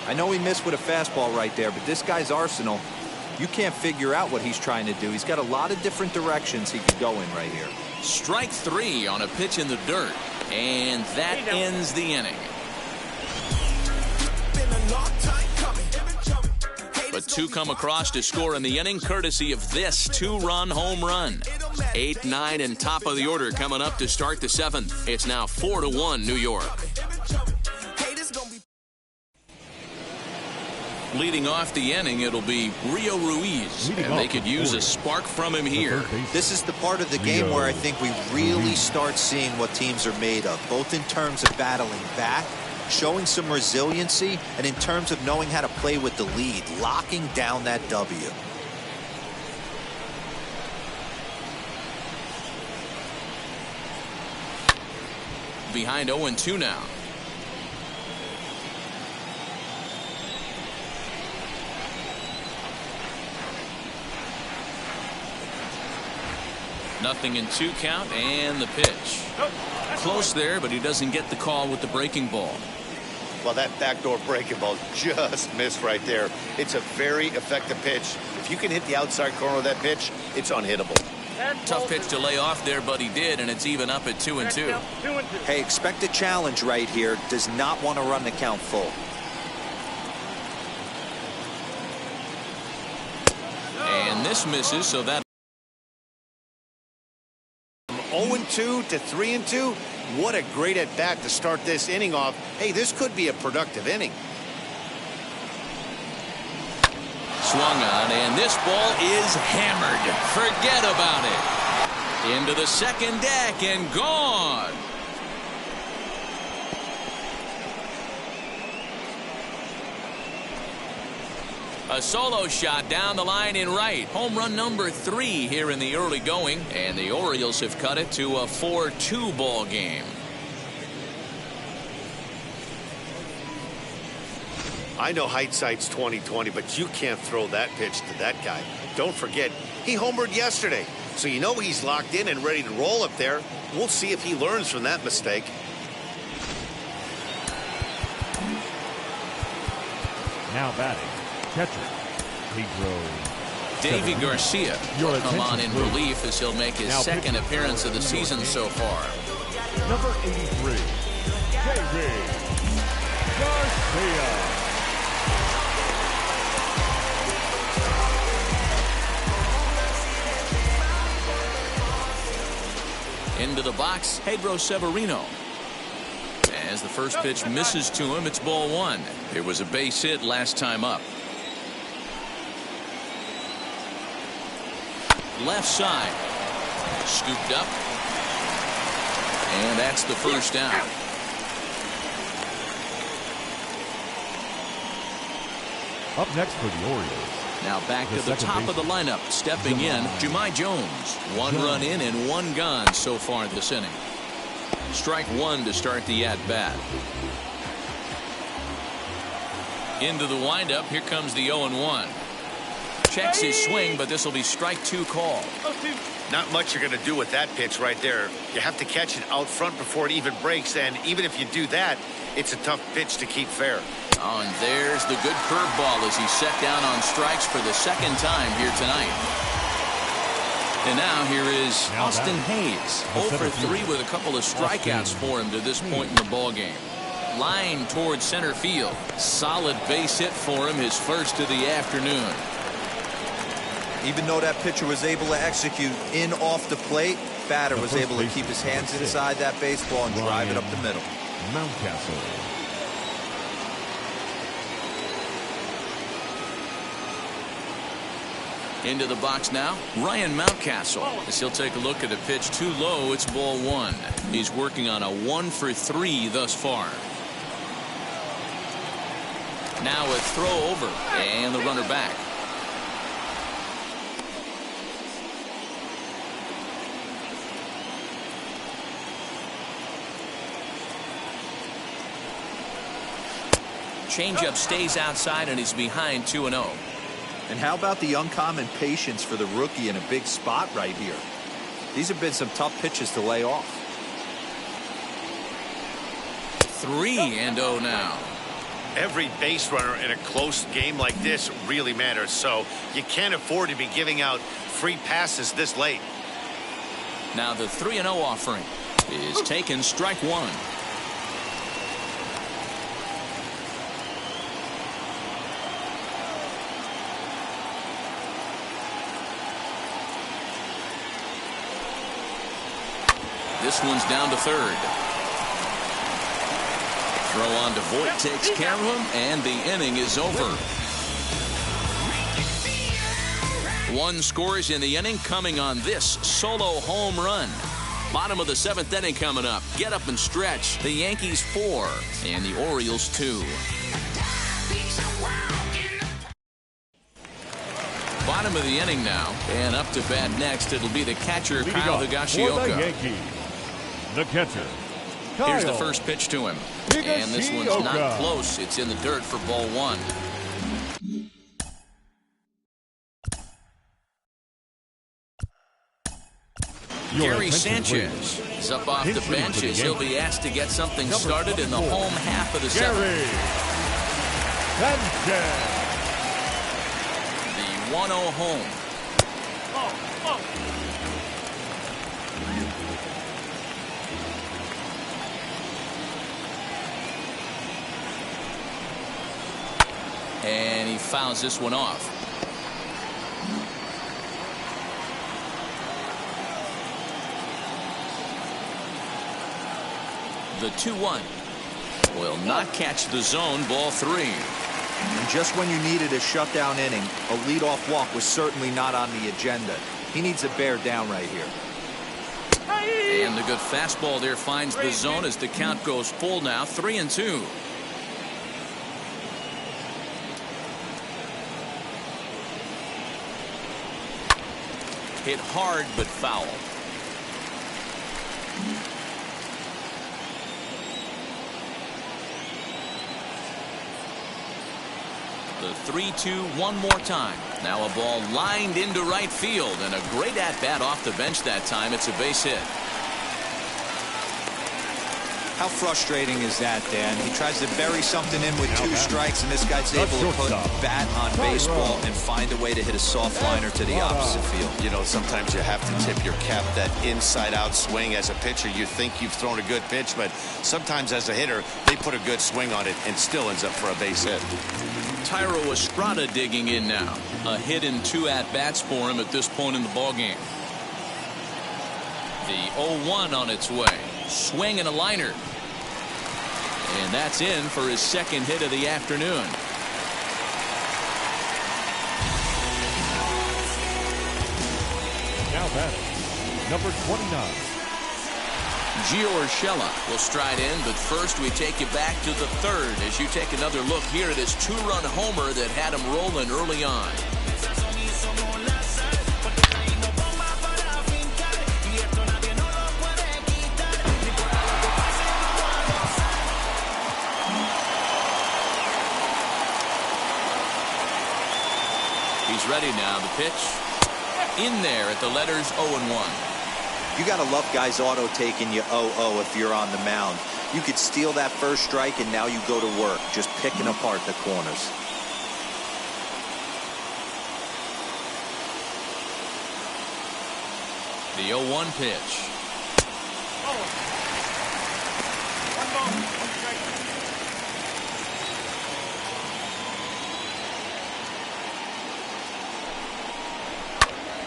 I know he missed with a fastball right there, but this guy's arsenal, you can't figure out what he's trying to do. He's got a lot of different directions he could go in right here. Strike 3 on a pitch in the dirt. And that ends the inning. But two come across to score in the inning, courtesy of this 2-run home run. 8, 9, and top of the order coming up to start the 7th. It's now 4-1 New York. Leading off the inning, it'll be Rio Ruiz, and they could use a spark from him here. This is the part of the game where I think we really start seeing what teams are made of, both in terms of battling back, showing some resiliency, and in terms of knowing how to play with the lead, locking down that W. Behind 0-2 now. Nothing in 2 count, and the pitch. Close there, but he doesn't get the call with the breaking ball. Well, that backdoor breaking ball just missed right there. It's a very effective pitch. If you can hit the outside corner of that pitch, it's unhittable. Tough pitch to lay off there, but he did, and it's even up at 2-2. Hey, expect a challenge right here. Does not want to run the count full. And this misses, so that 0-2 to 3-2. What a great at bat to start this inning off. Hey, this could be a productive inning. swung on, and this ball is hammered. Forget about it. Into the second deck and gone. A solo shot down the line in right. Home run number 3 here in the early going, and the Orioles have cut it to a 4-2 ball game. I know hindsight's 20/20, but you can't throw that pitch to that guy. Don't forget, he homered yesterday, so you know he's locked in and ready to roll up there. We'll see if he learns from that mistake. Now batting, catcher, Pedro. Davy Garcia will come on in relief as he'll make his Now second appearance of the season so far. Number 83, Davy Garcia. Into the box, Pedro Severino. As the first pitch misses to him, it's ball 1. It was a base hit last time up. Left side. Scooped up. And that's the first down. Up next for the Orioles, Now back to the top of the lineup. Stepping in, Jahmai Jones. One run in and one gone so far this inning. Strike one to start the at-bat. Into the windup. Here comes the 0-1. Checks his swing, but this will be strike two call. Not much you're going to do with that pitch right there. You have to catch it out front before it even breaks, and even if you do that, it's a tough pitch to keep fair. Oh, and there's the good curveball as he's set down on strikes for the second time here tonight. And now here is Austin Hayes. 0 for 3 with a couple of strikeouts for him to this point in the ballgame. Line towards center field. Solid base hit for him, his first of the afternoon. Even though that pitcher was able to execute in off the plate, batter was able to keep his hands inside that baseball and drive it up the middle. Mountcastle. Into the box now, Ryan Mountcastle. As he'll take a look at a pitch too low, it's ball one. He's working on a 1 for 3 thus far. Now a throw over and the runner back. Changeup stays outside and he's behind 2-0. And how about the uncommon patience for the rookie in a big spot right here? These have been some tough pitches to lay off. 3-0 now. Every base runner in a close game like this really matters, so you can't afford to be giving out free passes this late. Now the 3-0 offering is taken, strike one. This one's down to third. Throw on to Voit, takes care of him, and the inning is over. One scores in the inning coming on this solo home run. Bottom of the 7th inning coming up. Get up and stretch. The Yankees 4 and the Orioles 2. Bottom of the inning now, and up to bat next. It'll be the catcher, Kyle Higashioka. The catcher, Here's the first pitch to him. And this one's not close. It's in the dirt for ball one. Gary Sanchez is up off the bench as he'll be asked to get something started in the home half of the 7th. The 1-0 home. And he fouls this one off. The 2-1 will not catch the zone, ball 3. And just when you needed a shutdown inning, a leadoff walk was certainly not on the agenda. He needs to bear down right here. And the good fastball there finds the zone as the count goes full now, 3-2. Hit hard but foul. The 3-2 one more time. Now a ball lined into right field, and a great at-bat off the bench that time. It's a base hit. How frustrating is that, Dan? He tries to bury something in with 2 strikes, and this guy's able to put bat on baseball and find a way to hit a soft liner to the opposite field. You know, sometimes you have to tip your cap. That inside-out swing as a pitcher, you think you've thrown a good pitch, but sometimes as a hitter, they put a good swing on it and still ends up for a base hit. Tyro Estrada digging in now. A hit and 2 at-bats for him at this point in the ballgame. The 0-1 on its way. Swing and a liner. And that's in for his second hit of the afternoon. Now batting, number 29. Gio Urshela will stride in, but first we take you back to the 3rd as you take another look here at his 2-run homer that had him rolling early on. ready now. The pitch in there at the letters 0-1. You got to love guys auto taking you 0-0 if you're on the mound. You could steal that first strike, and now you go to work, just picking apart the corners. The 0-1 pitch.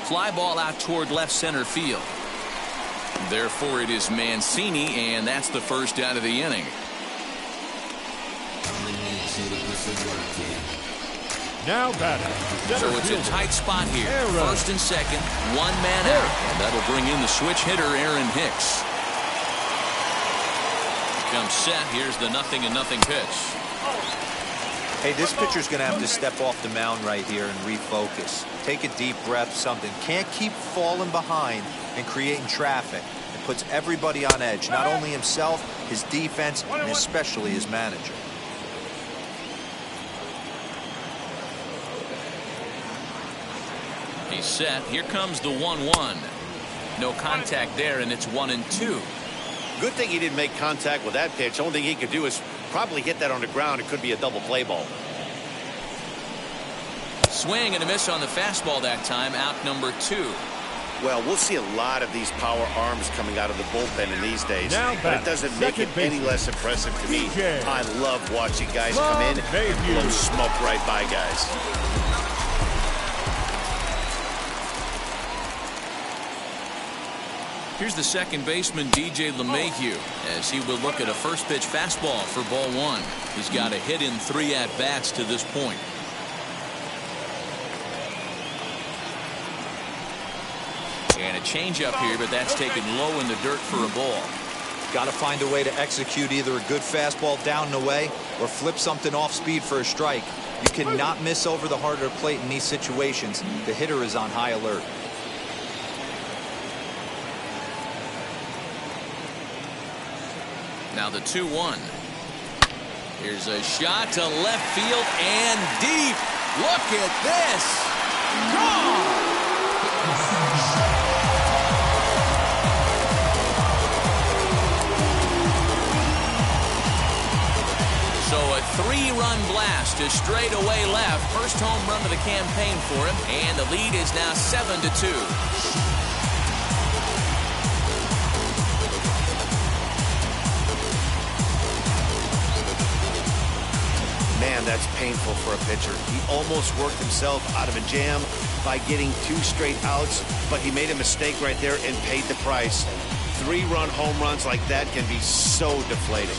Fly ball out toward left center field. Therefore, it is Mancini, and that's the first out of the inning. Now batting. So it's a tight spot here. First and second, one man out. And that'll bring in the switch hitter, Aaron Hicks. Comes set. Here's the 0-0 pitch. Hey, this pitcher's going to have to step off the mound right here and refocus. Take a deep breath, something. Can't keep falling behind and creating traffic. It puts everybody on edge, not only himself, his defense, and especially his manager. He's set. Here comes the 1-1. No contact there, and it's 1-2. Good thing he didn't make contact with that pitch. Only thing he could do is probably hit that on the ground. It could be a double play ball. Swing and a miss on the fastball that time. Out number 2. Well, we'll see a lot of these power arms coming out of the bullpen in these days, but it doesn't make it any less impressive to me. I love watching guys come in and blow smoke right by guys. Here's the second baseman, DJ LeMahieu, as he will look at a first pitch fastball for ball 1. He's got a hit in 3 at-bats to this point. And a changeup here, but that's taken low in the dirt for a ball. Got to find a way to execute either a good fastball down and away or flip something off speed for a strike. You cannot miss over the harder plate in these situations. The hitter is on high alert. Now the 2-1. Here's a shot to left field and deep. Look at this. Gone. So a 3-run blast to straightaway left. First home run of the campaign for him, and the lead is now 7-2. Man, that's painful for a pitcher. He almost worked himself out of a jam by getting 2 straight outs, but he made a mistake right there and paid the price. 3-run home runs like that can be so deflating.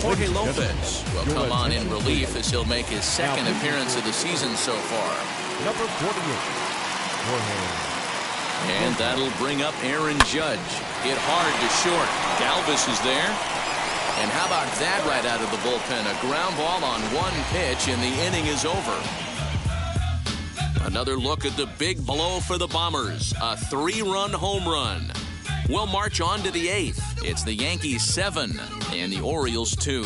Jorge Lopez will come on in relief as he'll make his second appearance of the season so far. Number 48, Jorge. And that'll bring up Aaron Judge. Hit hard to short. Galvis is there. And how about that right out of the bullpen? A ground ball on 1 pitch, and the inning is over. Another look at the big blow for the Bombers. A 3-run home run. We'll march on to the 8th. It's the Yankees 7 and the Orioles 2.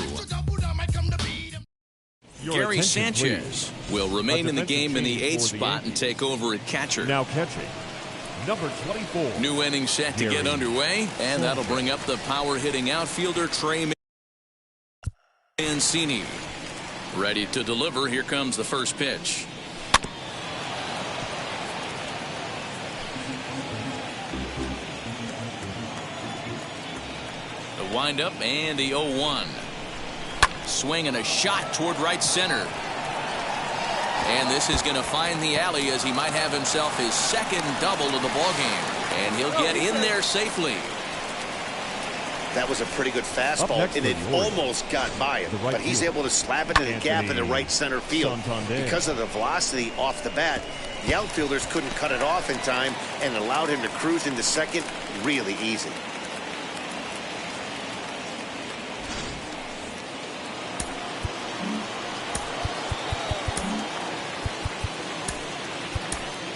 Gary Sanchez will remain in the game in the 8th spot and take over at catcher. Now catching, number 24. New inning set to get underway, and that'll bring up the power-hitting outfielder Trey Mancini. Ready to deliver. Here comes the first pitch. The windup and the 0-1. Swing and a shot toward right center. And this is going to find the alley as he might have himself his second double of the ballgame. And he'll get in there safely. That was a pretty good fastball, and it almost got by him. But he's able to slap it in the gap in the right center field. Because of the velocity off the bat, the outfielders couldn't cut it off in time and allowed him to cruise into second really easy.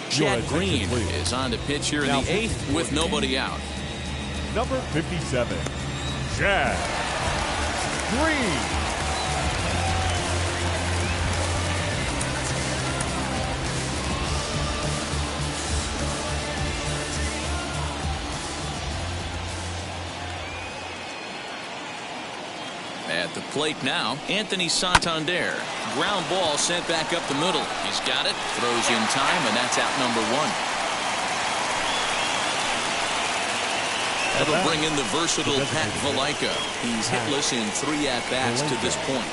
Chad Green is on the pitch here in the 8th with nobody out. Number 57, Chad Green. At the plate now, Anthony Santander. Ground ball sent back up the middle. He's got it, throws in time, and that's out number one. That'll bring in the versatile Pat Valaika. He's hitless in 3 at-bats to this point.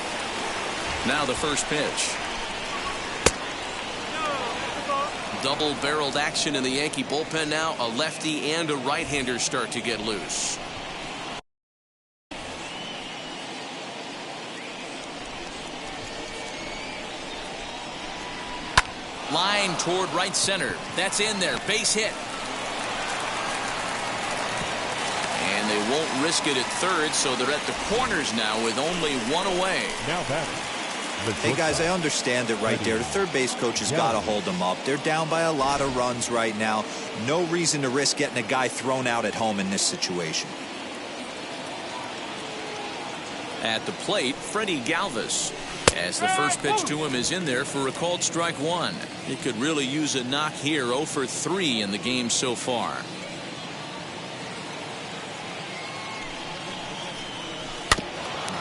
Now the first pitch. Double-barreled action in the Yankee bullpen now. A lefty and a right-hander start to get loose. Line toward right center. That's in there. Base hit. And they won't risk it at third, so they're at the corners now with only one away. Now batting. Hey guys, I understand it right there. The third base coach has got to hold them up. They're down by a lot of runs right now. No reason to risk getting a guy thrown out at home in this situation. At the plate, Freddie Galvis. As the first pitch to him is in there for a called strike one. He could really use a knock here. 0 for 3 in the game so far.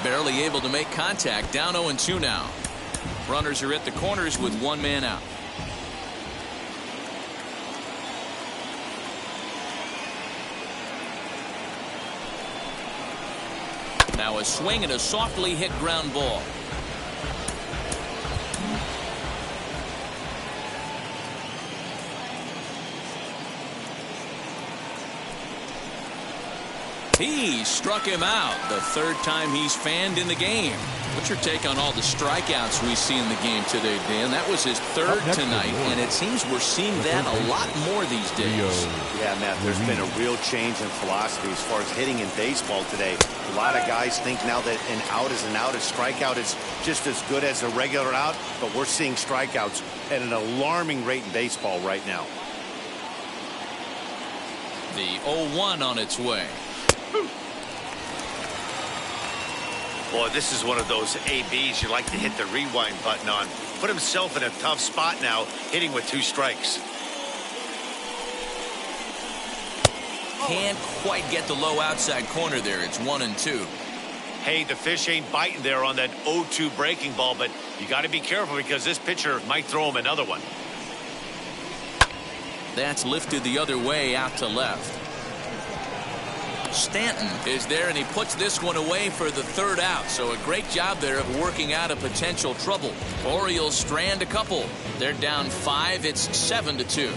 Barely able to make contact. Down 0-2 now. Runners are at the corners with one man out. Now a swing and a softly hit ground ball. He struck him out. The third time he's fanned in the game. What's your take on all the strikeouts we see in the game today, Dan? That was his third tonight, and it seems we're seeing that a lot more these days. Yeah, Matt, there's been a real change in philosophy as far as hitting in baseball today. A lot of guys think now that an out is an out, a strikeout is just as good as a regular out, but we're seeing strikeouts at an alarming rate in baseball right now. The 0-1 on its way. Boy, this is one of those ABs you like to hit the rewind button on. Put himself in a tough spot now, hitting with 2 strikes. Can't quite get the low outside corner there. It's 1-2. Hey, the fish ain't biting there on that 0-2 breaking ball, but you got to be careful because this pitcher might throw him another one. That's lifted the other way out to left. Stanton is there, and he puts this one away for the third out. So a great job there of working out a potential trouble. Orioles strand a couple. They're down 5. It's 7-2.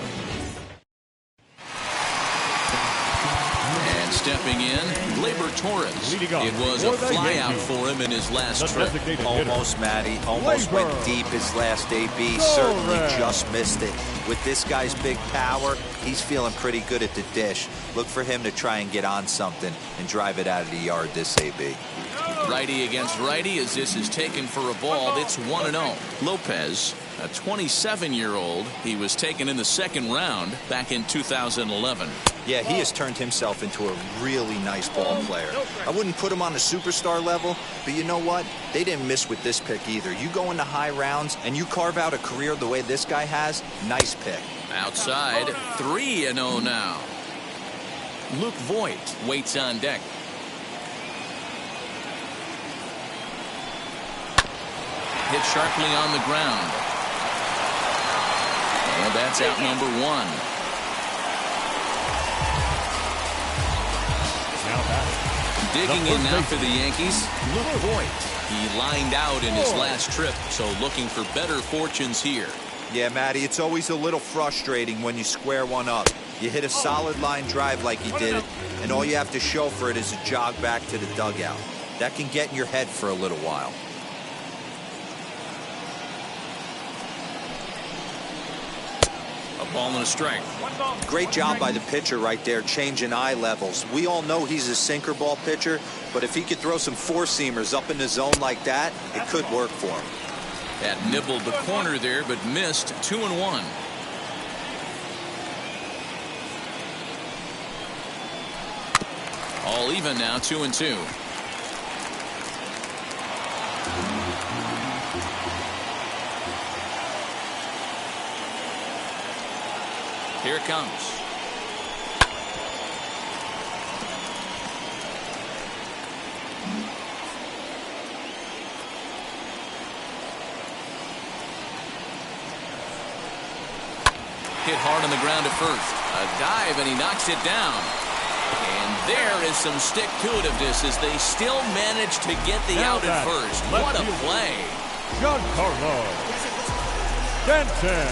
And stepping in, Gleyber Torres. It was a flyout for him in his last trip. Almost, Matty. Almost went deep his last AB. Certainly just missed it. With this guy's big power, he's feeling pretty good at the dish. Look for him to try and get on something and drive it out of the yard this AB. Righty against righty as this is taken for a ball. It's 1-0. Lopez, a 27-year-old. He was taken in the second round back in 2011. Yeah, he has turned himself into a really nice ball player. I wouldn't put him on the superstar level, but you know what? They didn't miss with this pick either. You go into high rounds and you carve out a career the way this guy has, nice pick. Outside, 3-0 now. Luke Voigt waits on deck. Hit sharply on the ground. And that's out number 1. Digging in now for the Yankees, Luke Voigt. He lined out in his last trip, so looking for better fortunes here. Yeah, Matty, it's always a little frustrating when you square one up. You hit a solid line drive like he did, and all you have to show for it is a jog back to the dugout. That can get in your head for a little while. A ball and a strike. Great job by the pitcher right there, changing eye levels. We all know he's a sinker ball pitcher, but if he could throw some four-seamers up in the zone like that, it could work for him. That nibbled the corner there, but missed. 2-1. All even now, 2-2. Here it comes. hit hard on the ground at first. A dive, and he knocks it down. And there is some stick-to-itiveness as they still manage to get the out at first. What a play. Giancarlo Stanton.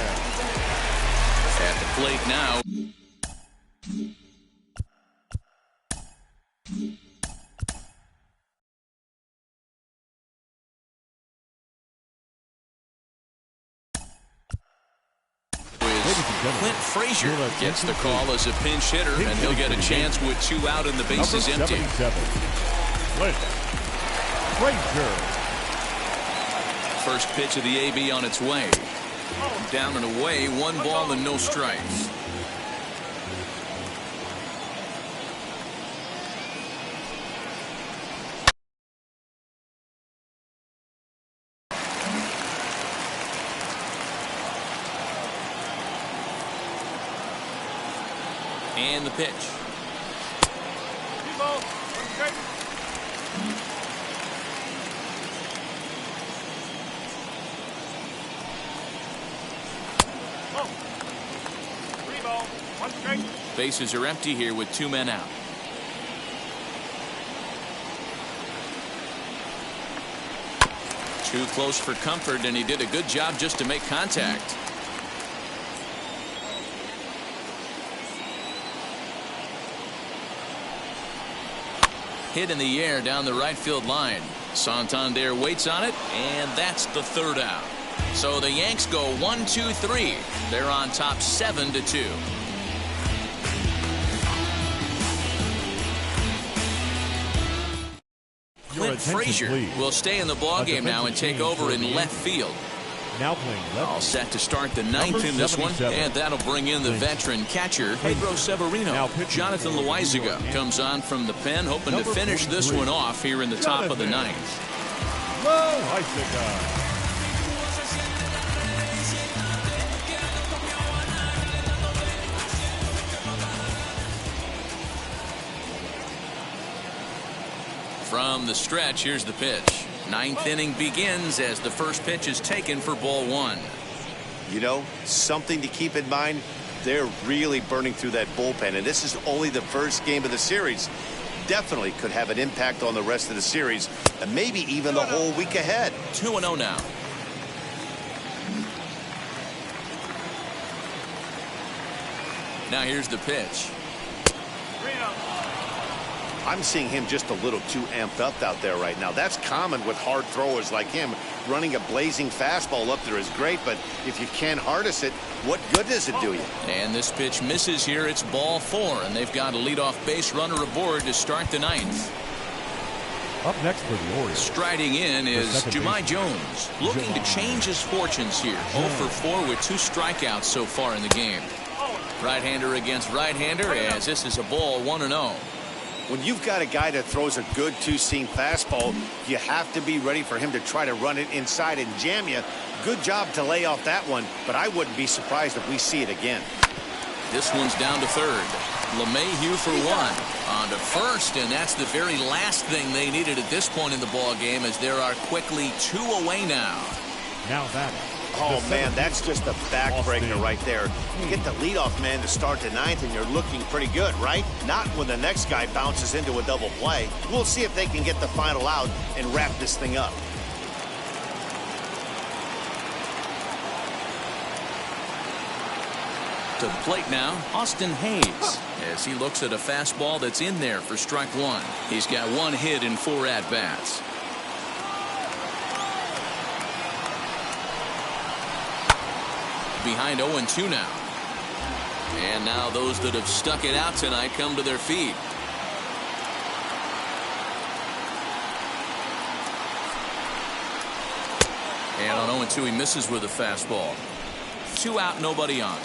At the plate now. Clint Frazier gets the call as a pinch hitter, and he'll get a chance with 2 out and the bases empty. Clint Frazier. First pitch of the AB on its way. Down and away, 1 ball and no strikes. And the pitch. Bases are empty here with 2 men out. Too close for comfort, and he did a good job just to make contact. Hit in the air down the right field line. Santander waits on it, and that's the 3rd out. So the Yanks go 1-2-3. They're on top 7-2. Clint Frazier will stay in the ballgame now and take over in left field. Now playing left. All set to start the 9th in this one, and that'll bring in the veteran catcher, Pedro Severino. Jonathan Loaizaga comes on from the pen, hoping to finish this one off here in the top of the 9th. Loaizaga. From the stretch, here's the pitch. 9th inning begins as the first pitch is taken for ball 1. You know, something to keep in mind, they're really burning through that bullpen, and this is only the first game of the series. Definitely could have an impact on the rest of the series, and maybe even the whole week ahead. 2-0 now. Now here's the pitch. I'm seeing him just a little too amped up out there right now. That's common with hard throwers like him. Running a blazing fastball up there is great, but if you can't harness it, what good does it do you? And this pitch misses here. It's ball 4, and they've got a leadoff base runner aboard to start the 9th. Up next for the Orioles. Striding in is Jahmai Jones, looking to change his fortunes here. 0 for 4 with 2 strikeouts so far in the game. Right-hander against right-hander, as this is a ball 1-0. When you've got a guy that throws a good 2-seam fastball, you have to be ready for him to try to run it inside and jam you. Good job to lay off that one, but I wouldn't be surprised if we see it again. This one's down to 3rd. LeMahieu for 1. On to 1st, and that's the very last thing they needed at this point in the ball game, as there are quickly 2 away now. Now that. Oh, man, that's just a backbreaker right there. You get the leadoff man to start the 9th, and you're looking pretty good, right? Not when the next guy bounces into a double play. We'll see if they can get the final out and wrap this thing up. To the plate now, Austin Hayes, as he looks at a fastball that's in there for strike 1. He's got 1 hit in 4 at-bats. Behind 0-2 now. And now those that have stuck it out tonight come to their feet. And on 0-2 he misses with a fastball. 2 out, nobody on.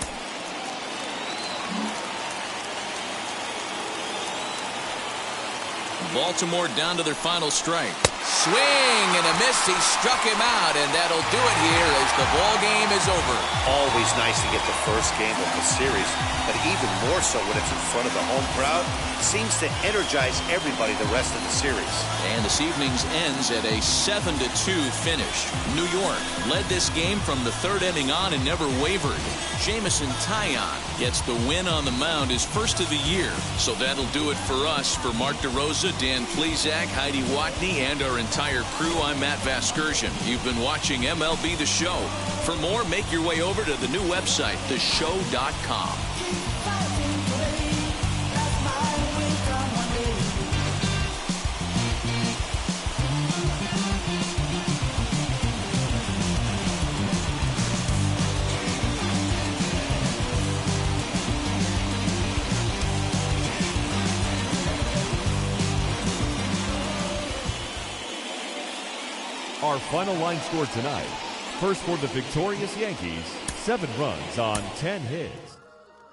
Baltimore down to their final strike. Swing and a miss. He struck him out, and that'll do it here as the ball game is over. Always nice to get the first game of the series, but even more so when it's in front of the home crowd. Seems to energize everybody the rest of the series. And this evening's ends at a 7-2 finish. New York led this game from the third inning on and never wavered. Jamison Taillon gets the win on the mound, his first of the year. So that'll do it for us. For Mark DeRosa, Dan Plesac, Heidi Watney, and our entire crew, I'm Matt Vasgersian. You've been watching MLB The Show. For more, make your way over to the new website, theshow.com. Our final line score tonight. First for the victorious Yankees, 7 runs on 10 hits.